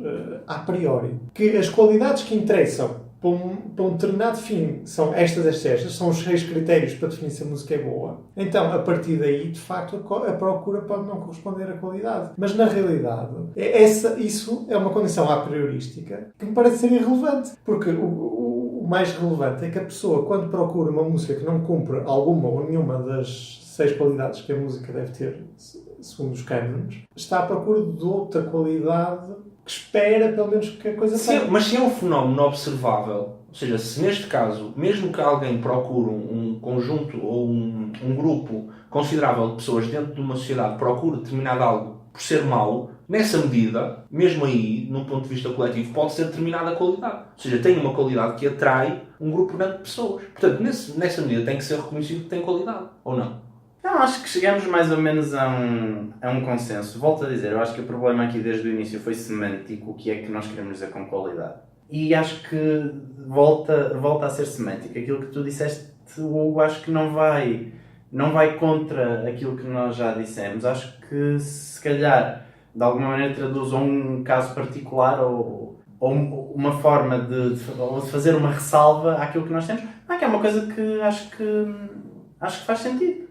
[SPEAKER 3] a priori, que as qualidades que interessam para um determinado fim são estas, são os 6 critérios para definir se a música é boa. Então, a partir daí, de facto, a procura pode não corresponder à qualidade. Mas, na realidade, isso é uma condição a priorística que me parece ser irrelevante. Porque o mais relevante é que a pessoa, quando procura uma música que não cumpre alguma ou nenhuma das 6 qualidades que a música deve ter, segundo os cânones, está à procura de outra qualidade que espera, pelo menos, que a coisa tenha.
[SPEAKER 4] Mas se é um fenómeno observável, ou seja, se neste caso, mesmo que alguém procure um conjunto ou um grupo considerável de pessoas dentro de uma sociedade procure determinado algo por ser mau, nessa medida, mesmo aí, num ponto de vista coletivo, pode ser determinada qualidade. Ou seja, tem uma qualidade que atrai um grupo grande de pessoas. Portanto, nessa medida tem que ser reconhecido que tem qualidade, ou não?
[SPEAKER 5] Não, acho que chegamos mais ou menos a um consenso. Volto a dizer, eu acho que o problema aqui desde o início foi semântico, o que é que nós queremos dizer com qualidade. E acho que volta a ser semântico. Aquilo que tu disseste, Hugo, acho que não vai contra aquilo que nós já dissemos. Acho que se calhar, de alguma maneira, traduz um caso particular ou uma forma de fazer uma ressalva àquilo que nós temos. Que é uma coisa que acho que faz sentido.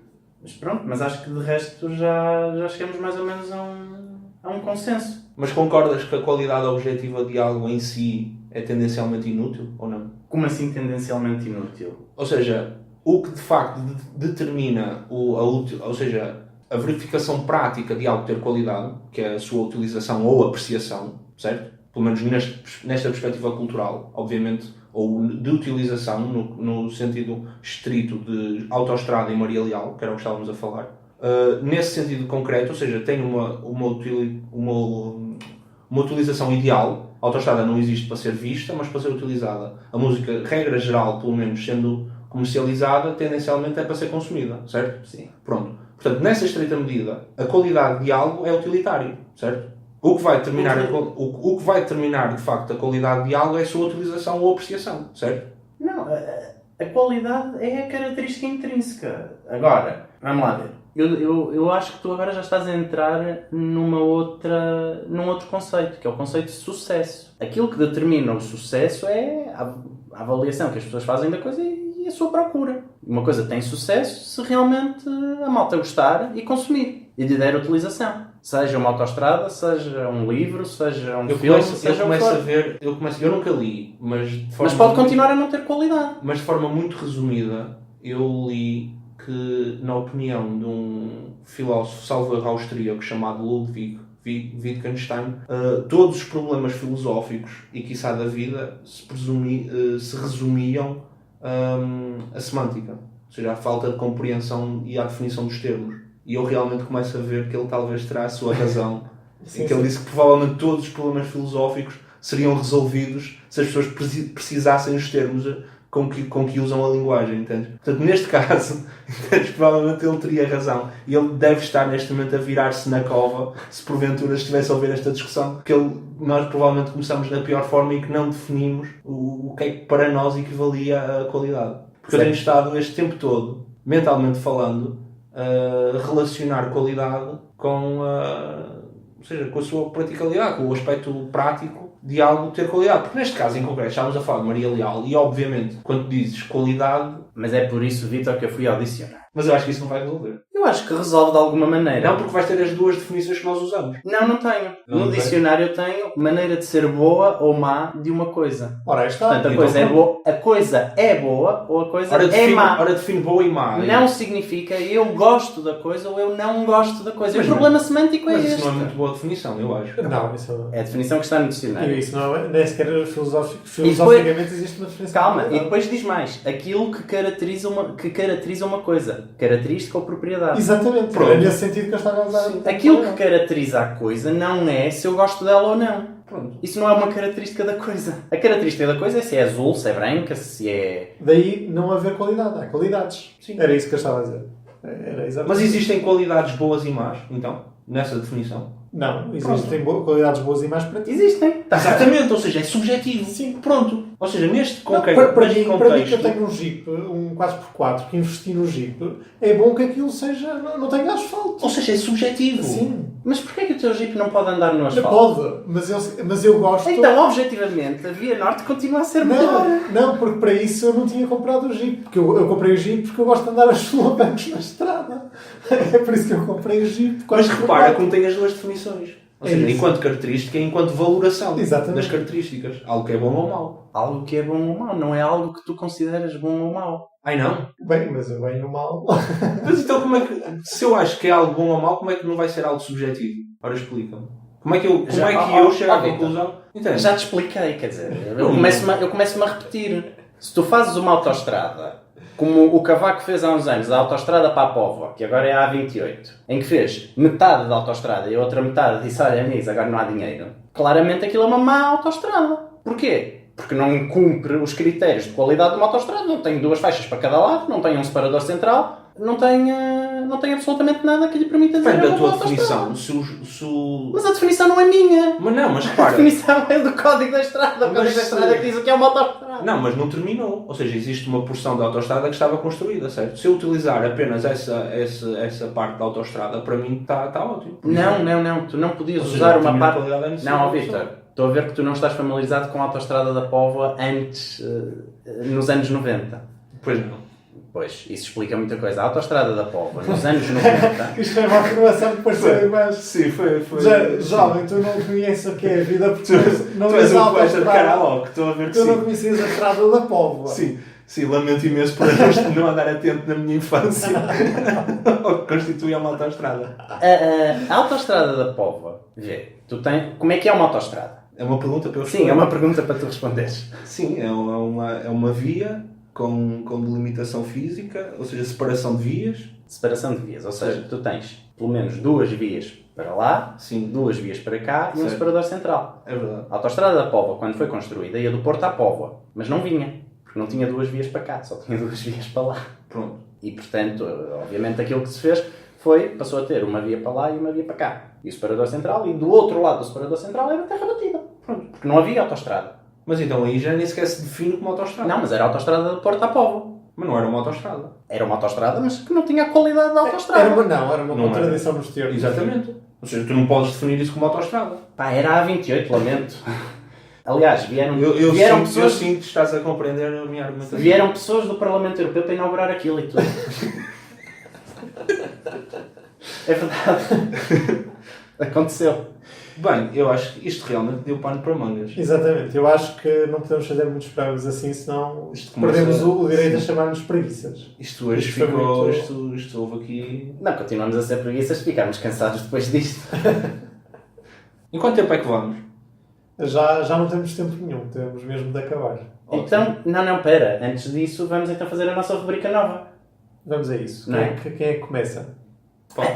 [SPEAKER 5] Mas pronto, mas acho que de resto já chegamos mais ou menos a um consenso.
[SPEAKER 4] Mas concordas que a qualidade objetiva de algo em si é tendencialmente inútil, ou não?
[SPEAKER 5] Como assim tendencialmente inútil?
[SPEAKER 4] Ou seja, o que de facto determina a verificação prática de algo ter qualidade, que é a sua utilização ou apreciação, certo? Pelo menos nesta perspectiva cultural, obviamente, ou de utilização, no sentido estrito de autoestrada e Maria Leal, que era o que estávamos a falar. Nesse sentido concreto, ou seja, tem uma utilização ideal, A autoestrada não existe para ser vista, mas para ser utilizada. A música, regra geral, pelo menos sendo comercializada, tendencialmente é para ser consumida, certo?
[SPEAKER 5] Sim.
[SPEAKER 4] Pronto. Portanto, nessa estreita medida, a qualidade de algo é utilitário, certo? O que vai determinar, o que vai determinar de facto a qualidade de algo é a sua utilização ou apreciação, certo?
[SPEAKER 5] Não, a qualidade é a característica intrínseca. Agora, vamos lá ver. Eu acho que tu agora já estás a entrar num outro conceito, que é o conceito de sucesso. Aquilo que determina o sucesso é a avaliação que as pessoas fazem da coisa e a sua procura. Uma coisa tem sucesso se realmente a malta gostar e consumir e lhe der utilização. Seja uma autoestrada, seja um livro, seja um filme, seja um filme.
[SPEAKER 4] Eu nunca li, mas de forma
[SPEAKER 5] Mas pode continuar a não ter qualidade.
[SPEAKER 4] Mas de forma muito resumida, eu li que, na opinião de um filósofo salvo austríaco chamado Ludwig Wittgenstein, todos os problemas filosóficos e quiçá da vida se resumiam a semântica, ou seja, a falta de compreensão e a definição dos termos. E eu realmente começo a ver que ele talvez terá a sua razão. Sim, ele disse que provavelmente todos os problemas filosóficos seriam resolvidos se as pessoas precisassem os termos com que usam a linguagem, entende? Portanto, neste caso, provavelmente ele teria razão. E ele deve estar neste momento a virar-se na cova se porventura estivesse a ouvir esta discussão, porque nós provavelmente começamos da pior forma e que não definimos o que é que para nós equivalia a qualidade. Porque eu tenho estado este tempo todo, mentalmente falando, a relacionar qualidade com a sua praticalidade, com o aspecto prático de algo ter qualidade. Porque neste caso em concreto estávamos a falar de Maria Leal e obviamente quando dizes qualidade...
[SPEAKER 5] Mas é por isso, Vitor, que eu fui ao dicionário.
[SPEAKER 4] Mas eu acho que isso não vai resolver.
[SPEAKER 5] Eu acho que resolve de alguma maneira.
[SPEAKER 4] Não, porque vais ter as duas definições que nós usamos.
[SPEAKER 5] Não tenho. No dicionário eu tenho maneira de ser boa ou má de uma coisa.
[SPEAKER 3] Ora, está.
[SPEAKER 5] Portanto, a coisa é boa ou a coisa é má.
[SPEAKER 4] Ora, define boa e má.
[SPEAKER 5] Não significa eu gosto da coisa ou eu não gosto da coisa. O problema semântico é este.
[SPEAKER 4] Mas isso não é muito boa definição, eu acho.
[SPEAKER 3] Não, isso
[SPEAKER 5] é a definição que está no dicionário.
[SPEAKER 3] E isso não é, nem sequer filosoficamente existe uma definição.
[SPEAKER 5] Calma, e depois diz mais. Aquilo que caracteriza uma coisa. Característica ou propriedade.
[SPEAKER 3] Exatamente.
[SPEAKER 4] Pronto.
[SPEAKER 3] É nesse sentido que eu estava a usar.
[SPEAKER 5] Aquilo que caracteriza a coisa não é se eu gosto dela ou não.
[SPEAKER 4] Pronto.
[SPEAKER 5] Isso não é uma característica da coisa. A característica da coisa é se é azul, se é branca, se é...
[SPEAKER 3] Daí não haver qualidade. Há qualidades.
[SPEAKER 4] Sim.
[SPEAKER 3] Era isso que eu estava a dizer. Era exatamente.
[SPEAKER 4] Mas existem qualidades boas e más, então, nessa definição?
[SPEAKER 3] Não. Existem qualidades boas e más para ti.
[SPEAKER 5] Existem.
[SPEAKER 4] Exatamente, ou seja, é subjetivo.
[SPEAKER 3] Sim.
[SPEAKER 4] Pronto. Ou seja, neste
[SPEAKER 3] Para mim que eu tenho um Jeep, um 4x4, que investi no Jeep, é bom que aquilo seja, não tenha asfalto.
[SPEAKER 4] Ou seja, é subjetivo.
[SPEAKER 3] Sim.
[SPEAKER 5] Mas porquê que o teu Jeep não pode andar no
[SPEAKER 3] Não
[SPEAKER 5] asfalto?
[SPEAKER 3] pode, mas eu gosto...
[SPEAKER 5] Então, objetivamente, a Via Norte continua a ser melhor.
[SPEAKER 3] Não, porque para isso eu não tinha comprado o Jeep. Porque eu comprei o Jeep porque eu gosto de andar a solapangos na estrada. É por isso que eu comprei o Jeep.
[SPEAKER 4] Mas repara como tem as duas definições. Ou seja, enquanto característica e enquanto valoração das características. Algo que é bom ou mau.
[SPEAKER 5] Algo que é bom ou mau. Não é algo que tu consideras bom ou mau.
[SPEAKER 4] Ai não?
[SPEAKER 3] Bem, mas o bem e o mal...
[SPEAKER 4] Mas então como é que... Se eu acho que é algo bom ou mau, como é que não vai ser algo subjetivo? Ora, explica-me. Como é que eu chego à conclusão? Entende?
[SPEAKER 5] Já te expliquei, quer dizer, eu começo-me a repetir. Se tu fazes uma autoestrada, como o Cavaco fez há uns anos, a autoestrada para a Póvoa, que agora é a A28, em que fez metade da autoestrada e a outra metade disse, olha, Anis, agora não há dinheiro. Claramente aquilo é uma má autoestrada. Porquê? Porque não cumpre os critérios de qualidade de uma autoestrada. Não tem duas faixas para cada lado, não tem um separador central, não tem absolutamente nada que lhe permita dizer
[SPEAKER 4] depende da tua
[SPEAKER 5] autoestrada.
[SPEAKER 4] definição.
[SPEAKER 5] Mas a definição não é minha.
[SPEAKER 4] Mas não, mas
[SPEAKER 5] A
[SPEAKER 4] repara.
[SPEAKER 5] definição é do Código da Estrada. O Código da Estrada que diz o que é uma autoestrada.
[SPEAKER 4] Não, mas não terminou. Ou seja, existe uma porção da autoestrada que estava construída, certo? Se eu utilizar apenas essa parte da autoestrada, para mim está ótimo.
[SPEAKER 5] Não. Tu não podias usar uma parte... Não, Vitor. Estou a ver que tu não estás familiarizado com a autoestrada da Póvoa antes, nos anos 90.
[SPEAKER 4] Pois não.
[SPEAKER 5] Pois, isso explica muita coisa. A autoestrada da Póvoa, nos anos 90...
[SPEAKER 3] Isto é uma afirmação que pareceu mais...
[SPEAKER 4] Sim, foi.
[SPEAKER 3] Jovem, tu não conheces o que é a vida porque não
[SPEAKER 4] tu és
[SPEAKER 3] és
[SPEAKER 4] um festa de karaoke, estou a ver que
[SPEAKER 3] tu não conhecias a estrada da Póvoa.
[SPEAKER 4] Sim, lamento imenso por não andar atento na minha infância ao que constituía uma autoestrada.
[SPEAKER 5] A autoestrada da Póvoa, vê, como é que é uma autoestrada?
[SPEAKER 4] É uma pergunta para eu responder.
[SPEAKER 5] Sim, é uma pergunta para tu responderes.
[SPEAKER 4] Sim, é uma via com delimitação física, ou seja, separação de vias,
[SPEAKER 5] separação de vias. Ou seja, tu tens pelo menos 2 vias para lá,
[SPEAKER 4] Sim.
[SPEAKER 5] 2 vias para cá e um
[SPEAKER 4] Certo.
[SPEAKER 5] separador central.
[SPEAKER 4] É verdade.
[SPEAKER 5] A autoestrada da Póvoa, quando foi construída, ia do Porto à Póvoa, mas não vinha, porque não tinha 2 vias para cá, só tinha 2 vias para lá.
[SPEAKER 4] Pronto.
[SPEAKER 5] E, portanto, obviamente aquilo que se fez passou a ter uma via para lá e uma via para cá. E o separador central, e do outro lado do separador central era terra batida. Pronto, porque não havia autoestrada.
[SPEAKER 4] Mas então aí já nem sequer se define como autoestrada.
[SPEAKER 5] Não, mas era a autoestrada do Porto à Póvoa.
[SPEAKER 4] Mas não era uma autoestrada.
[SPEAKER 5] Era uma autoestrada, mas que não tinha a qualidade da autoestrada.
[SPEAKER 3] Era uma
[SPEAKER 4] Não
[SPEAKER 3] contradição nos termos.
[SPEAKER 4] Exatamente. Ou seja, tu não podes definir isso como autoestrada.
[SPEAKER 5] Pá, era a A28, lamento. Aliás, vieram
[SPEAKER 4] Eu
[SPEAKER 5] pessoas...
[SPEAKER 4] sinto que estás a compreender a minha argumentação.
[SPEAKER 5] Vieram pessoas do Parlamento Europeu para inaugurar aquilo e tudo. É verdade. Aconteceu.
[SPEAKER 4] Bem, eu acho que isto realmente deu pano para mangas.
[SPEAKER 3] Exatamente. Eu acho que não podemos fazer muitos programas assim, senão
[SPEAKER 4] Isto começa-
[SPEAKER 3] perdemos o direito a chamar-nos preguiças.
[SPEAKER 4] Isto hoje
[SPEAKER 3] Isto foi
[SPEAKER 4] ficou...
[SPEAKER 3] muito-
[SPEAKER 4] Isto houve aqui...
[SPEAKER 5] Não, continuamos a ser preguiças, ficámos cansados depois disto.
[SPEAKER 4] Em quanto tempo é que vamos?
[SPEAKER 3] Já não temos tempo nenhum, temos mesmo de acabar.
[SPEAKER 5] Então, não, pera. Antes disso, vamos então fazer a nossa rubrica nova.
[SPEAKER 3] Vamos a isso.
[SPEAKER 5] Não é?
[SPEAKER 3] Quem é que começa?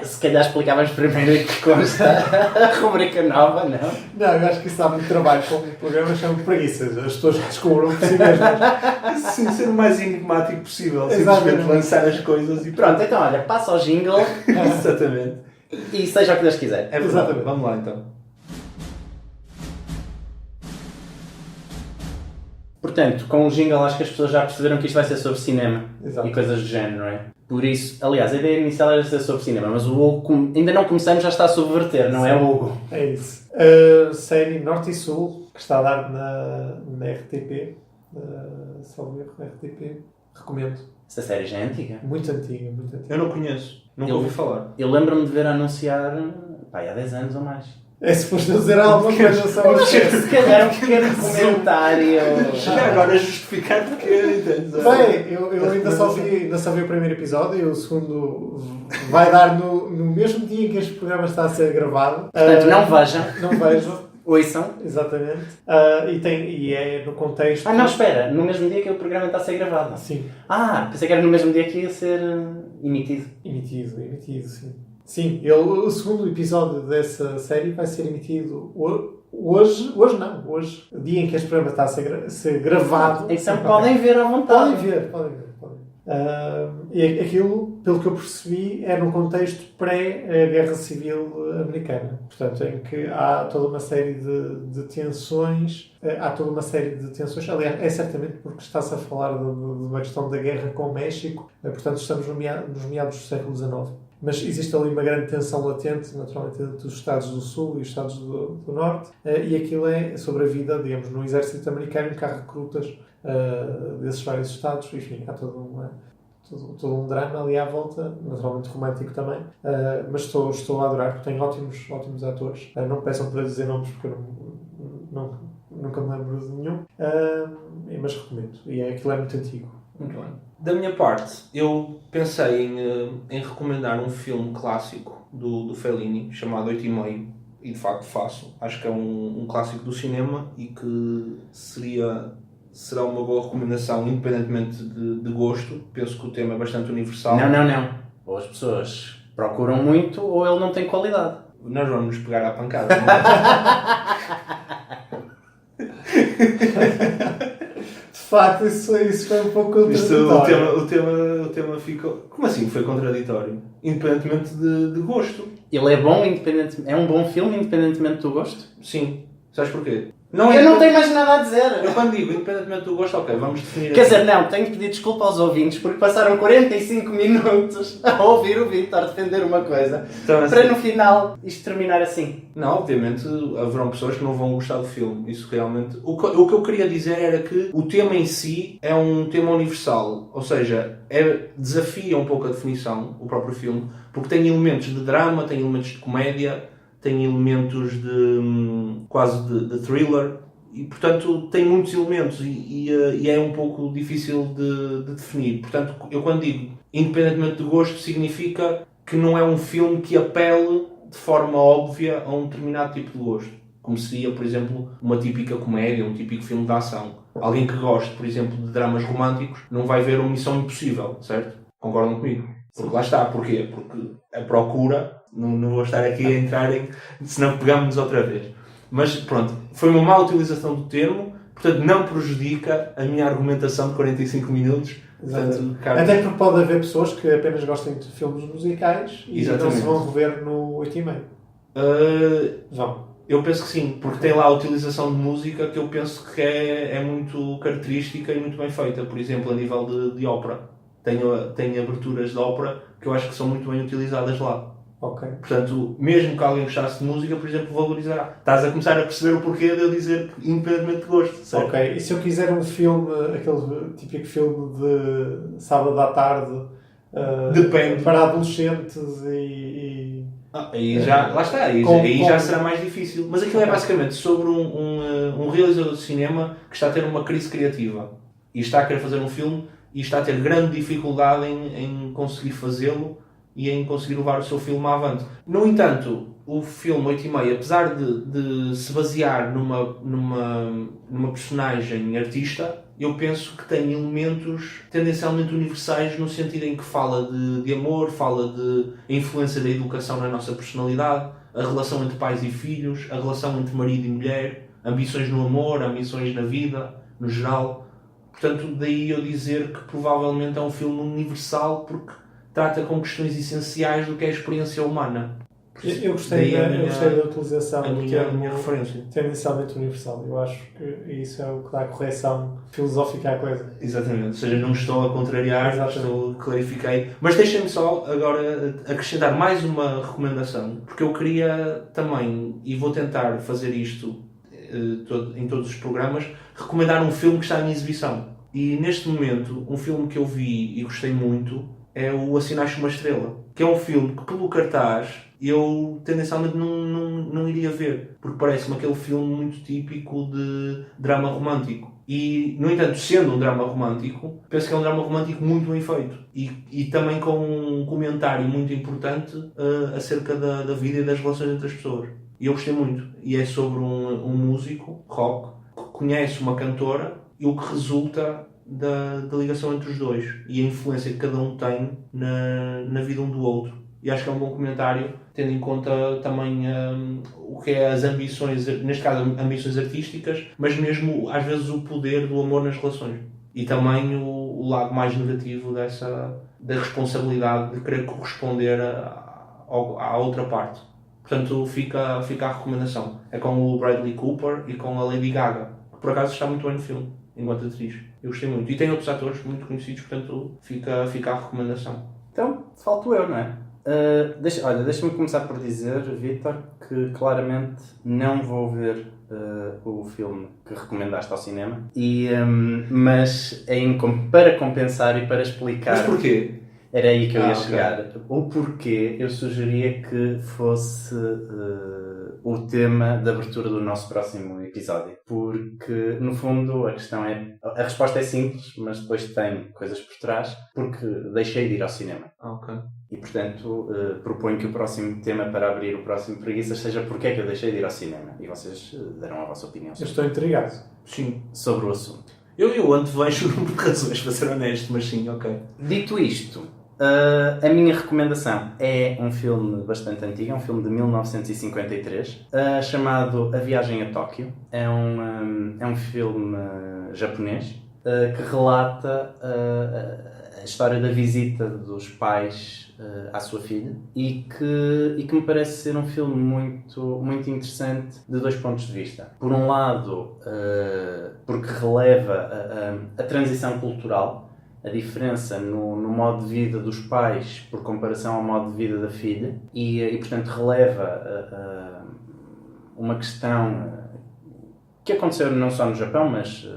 [SPEAKER 5] Se calhar explicávamos primeiro em que consta a rubrica nova, não?
[SPEAKER 3] Não, eu acho que isso dá muito trabalho como o programa chama preguiças. As pessoas que descubram por si mesmas.
[SPEAKER 4] Sim, ser o mais enigmático possível.
[SPEAKER 3] Exatamente.
[SPEAKER 4] Simplesmente lançar as coisas e
[SPEAKER 5] Pronto, então olha, passa ao jingle
[SPEAKER 4] Exatamente.
[SPEAKER 5] e seja o que Deus quiser.
[SPEAKER 4] É verdade.
[SPEAKER 3] Exatamente.
[SPEAKER 4] Vamos lá então.
[SPEAKER 5] Portanto, com o jingle acho que as pessoas já perceberam que isto vai ser sobre cinema
[SPEAKER 3] Exato.
[SPEAKER 5] e coisas do género, não é? Por isso, aliás, a ideia inicial era ser sobre cinema, mas o Hugo, ainda não começamos, já está a subverter, não é, Hugo?
[SPEAKER 3] É isso. A série Norte e Sul, que está a dar na RTP, salvo erro, RTP, recomendo.
[SPEAKER 5] Esta série já é antiga.
[SPEAKER 3] Muito antiga, muito antiga.
[SPEAKER 4] Eu não conheço. Nunca
[SPEAKER 5] Eu-
[SPEAKER 4] ouvi falar.
[SPEAKER 5] Eu lembro-me de ver a anunciar pá, há 10 anos ou mais.
[SPEAKER 3] É suposto eu dizer alguma coisa sobre
[SPEAKER 5] Se calhar um pequeno comentário.
[SPEAKER 4] Já agora justificar porque entendes?
[SPEAKER 3] Bem, eu ainda só vi o primeiro episódio e o segundo vai dar no mesmo dia em que este programa está a ser gravado.
[SPEAKER 5] Portanto, não vejam,
[SPEAKER 3] Não vejo,
[SPEAKER 5] ouçam.
[SPEAKER 3] exatamente. E é no contexto...
[SPEAKER 5] Ah, não, espera, no mesmo dia que o programa está a ser gravado.
[SPEAKER 3] Sim,
[SPEAKER 5] Ah, pensei que era no mesmo dia que ia ser emitido.
[SPEAKER 3] emitido, sim. Sim, o segundo episódio dessa série vai ser emitido hoje, dia em que este programa está a ser gravado.
[SPEAKER 5] Então podem ver à vontade.
[SPEAKER 3] Podem ver. E aquilo, pelo que eu percebi, é num contexto pré-Guerra Civil Americana. Portanto, em que há toda uma série de tensões. Aliás, é certamente porque está-se a falar de uma questão da guerra com o México. Portanto, estamos nos meados do século XIX. Mas existe ali uma grande tensão latente, naturalmente, entre os Estados do Sul e os Estados do Norte. E aquilo é sobre a vida, digamos, no exército americano, que há recrutas desses vários Estados. Enfim, há todo um drama ali à volta, naturalmente romântico também. Mas estou a adorar, porque tem ótimos atores. Não me peçam para dizer nomes, porque eu nunca me lembro de nenhum. Mas recomendo. E aquilo é muito antigo.
[SPEAKER 4] Muito bem. Da minha parte, eu pensei em recomendar um filme clássico do Fellini, chamado 8,5, e de facto faço. Acho que é um clássico do cinema e que será uma boa recomendação, independentemente de gosto. Penso que o tema é bastante universal.
[SPEAKER 5] Não. Ou as pessoas procuram muito ou ele não tem qualidade.
[SPEAKER 4] Nós vamos nos pegar à pancada. Não é?
[SPEAKER 3] De facto, isso foi um pouco contraditório.
[SPEAKER 4] O tema ficou... Como assim foi contraditório? Independentemente de gosto.
[SPEAKER 5] Ele é bom, é um bom filme, independentemente do gosto?
[SPEAKER 4] Sim. Sabes porquê?
[SPEAKER 5] Eu não tenho mais nada a dizer.
[SPEAKER 4] Eu quando digo independentemente do gosto, ok, vamos definir...
[SPEAKER 5] Quer dizer, não, tenho de pedir desculpa aos ouvintes porque passaram 45 minutos a ouvir o Vítor defender uma coisa
[SPEAKER 4] Então, assim,
[SPEAKER 5] para no final isto terminar assim.
[SPEAKER 4] Não, obviamente haverão pessoas que não vão gostar do filme. Isso realmente... O que eu queria dizer era que o tema em si é um tema universal. Ou seja, desafia um pouco a definição, o próprio filme, porque tem elementos de drama, tem elementos de comédia, tem elementos quase de thriller e, portanto, tem muitos elementos e é um pouco difícil de definir. Portanto, eu quando digo independentemente do gosto, significa que não é um filme que apele de forma óbvia a um determinado tipo de gosto. Como seria, por exemplo, uma típica comédia, um típico filme de ação. Alguém que goste, por exemplo, de dramas românticos, não vai ver uma Missão Impossível, certo? Concordam comigo? Porque lá está, porquê? Porque a procura, não vou estar aqui a entrar em, senão pegamos-nos outra vez. Mas pronto, foi uma má utilização do termo, portanto não prejudica a minha argumentação de 45 minutos. Portanto,
[SPEAKER 3] até porque pode haver pessoas que apenas gostem de filmes musicais e
[SPEAKER 4] Exatamente.
[SPEAKER 3] não se vão rever no 8,5. Vão.
[SPEAKER 4] Eu penso que sim, porque tem lá a utilização de música que eu penso que é muito característica e muito bem feita. Por exemplo, a nível de ópera. Tem aberturas de ópera que eu acho que são muito bem utilizadas lá.
[SPEAKER 3] Ok.
[SPEAKER 4] Portanto, mesmo que alguém gostasse de música, por exemplo, valorizará. Estás a começar a perceber o porquê de eu dizer independentemente de gosto, certo?
[SPEAKER 3] Ok, e se eu quiser um filme, aquele típico filme de sábado à tarde,
[SPEAKER 4] Depende.
[SPEAKER 3] para adolescentes e...
[SPEAKER 4] Aí já, lá está, aí já será mais difícil. Mas aquilo é basicamente sobre um realizador de cinema que está a ter uma crise criativa e está a querer fazer um filme e está a ter grande dificuldade em conseguir fazê-lo e em conseguir levar o seu filme avante. No entanto, o filme 8,5, apesar de se basear numa personagem artista, eu penso que tem elementos tendencialmente universais no sentido em que fala de amor, fala de influência da educação na nossa personalidade, a relação entre pais e filhos, a relação entre marido e mulher, ambições no amor, ambições na vida, no geral. Portanto, daí eu dizer que provavelmente é um filme universal porque trata com questões essenciais do que é a experiência humana.
[SPEAKER 3] Eu gostei da utilização
[SPEAKER 4] a minha referência.
[SPEAKER 3] Tendencialmente universal. Eu acho que isso é o que dá a correção filosófica à coisa.
[SPEAKER 4] Exatamente. Ou seja, não estou a contrariar, clarifiquei. Mas deixem-me só agora acrescentar mais uma recomendação, porque eu queria também, e vou tentar fazer isto em todos os programas, recomendar um filme que está em exibição. E neste momento, um filme que eu vi e gostei muito é o Assinaste uma Estrela, que é um filme que, pelo cartaz, eu tendencialmente não iria ver, porque parece-me aquele filme muito típico de drama romântico. E, no entanto, sendo um drama romântico, penso que é um drama romântico muito bem feito. E também com um comentário muito importante acerca da vida e das relações entre as pessoas. E eu gostei muito. E é sobre um músico, rock, que conhece uma cantora e o que resulta da ligação entre os dois e a influência que cada um tem na vida um do outro. E acho que é um bom comentário, tendo em conta também o que é as ambições, neste caso ambições artísticas, mas mesmo às vezes o poder do amor nas relações. E também o lado mais negativo da responsabilidade de querer corresponder à outra parte. Portanto, fica a recomendação. É com o Bradley Cooper e com a Lady Gaga, que por acaso está muito bem no filme, enquanto atriz. Eu gostei muito. E tem outros atores muito conhecidos, portanto, fica a recomendação.
[SPEAKER 5] Então, falto eu, não é? Deixa-me começar por dizer, Vítor, que claramente não vou ver o filme que recomendaste ao cinema, mas para compensar e para explicar...
[SPEAKER 4] Mas porquê?
[SPEAKER 5] Era aí que eu ia chegar. O porquê eu sugeria que fosse o tema de abertura do nosso próximo episódio. Porque, no fundo, a questão é... A resposta é simples, mas depois tem coisas por trás, porque deixei de ir ao cinema.
[SPEAKER 4] Ok.
[SPEAKER 5] E, portanto, proponho que o próximo tema para abrir o próximo Preguiças seja porque é que eu deixei de ir ao cinema. E vocês darão a vossa opinião
[SPEAKER 3] Eu estou intrigado.
[SPEAKER 4] Sim.
[SPEAKER 5] sobre o assunto.
[SPEAKER 4] Eu antevejo por razões, para ser honesto, mas sim, ok.
[SPEAKER 5] Dito isto, a minha recomendação é um filme bastante antigo, é um filme de 1953, chamado A Viagem a Tóquio. É um filme japonês que relata a história da visita dos pais à sua filha e que me parece ser um filme muito, muito interessante de dois pontos de vista. Por um lado, porque releva a transição cultural, a diferença no modo de vida dos pais por comparação ao modo de vida da filha e portanto, releva uma questão que aconteceu não só no Japão, mas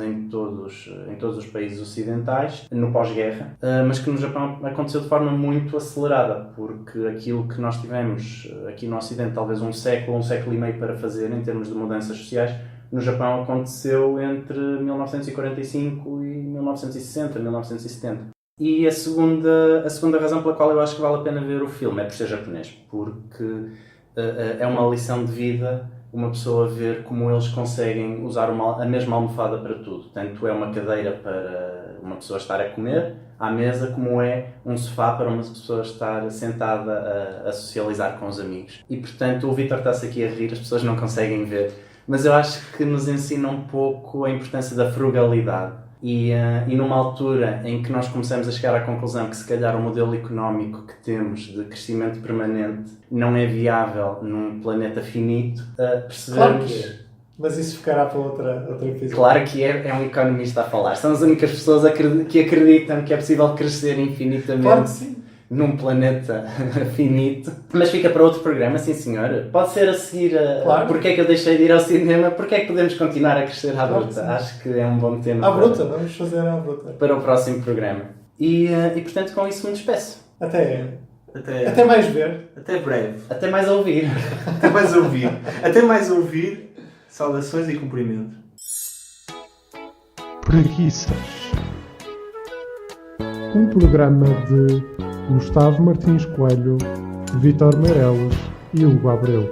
[SPEAKER 5] em todos os países ocidentais, no pós-guerra, mas que no Japão aconteceu de forma muito acelerada, porque aquilo que nós tivemos aqui no Ocidente, talvez um século e meio para fazer em termos de mudanças sociais, no Japão aconteceu entre 1945 e 1960, 1970. E a segunda razão pela qual eu acho que vale a pena ver o filme é por ser japonês, porque é uma lição de vida uma pessoa ver como eles conseguem usar a mesma almofada para tudo. Tanto é uma cadeira uma pessoa estar a comer à mesa como é um sofá para uma pessoa estar sentada a socializar com os amigos. E portanto o Vítor está-se aqui a rir, as pessoas não conseguem ver, mas eu acho que nos ensina um pouco a importância da frugalidade. E numa altura em que nós começamos a chegar à conclusão que se calhar o modelo económico que temos de crescimento permanente não é viável num planeta finito, percebemos...
[SPEAKER 3] Claro que é. Mas isso ficará para outra episódio.
[SPEAKER 5] Claro que é um economista a falar. São as únicas pessoas que acreditam que é possível crescer infinitamente.
[SPEAKER 3] Claro que sim.
[SPEAKER 5] Num planeta finito. Mas fica para outro programa, sim senhor. Pode ser a seguir
[SPEAKER 3] claro.
[SPEAKER 5] Porque é que eu deixei de ir ao cinema, porque é que podemos continuar a crescer à
[SPEAKER 3] Claro
[SPEAKER 5] bruta. Acho que é um bom tema
[SPEAKER 3] à bruta, vamos fazer à bruta.
[SPEAKER 5] Para o próximo programa. E portanto com isso me despeço.
[SPEAKER 3] Até mais ver.
[SPEAKER 4] Até breve.
[SPEAKER 5] Até mais a ouvir.
[SPEAKER 4] Até mais ouvir. Até mais ouvir. Saudações e cumprimento.
[SPEAKER 6] Preguiças. Um programa de Gustavo Martins Coelho, Vítor Meireles e Hugo Abreu.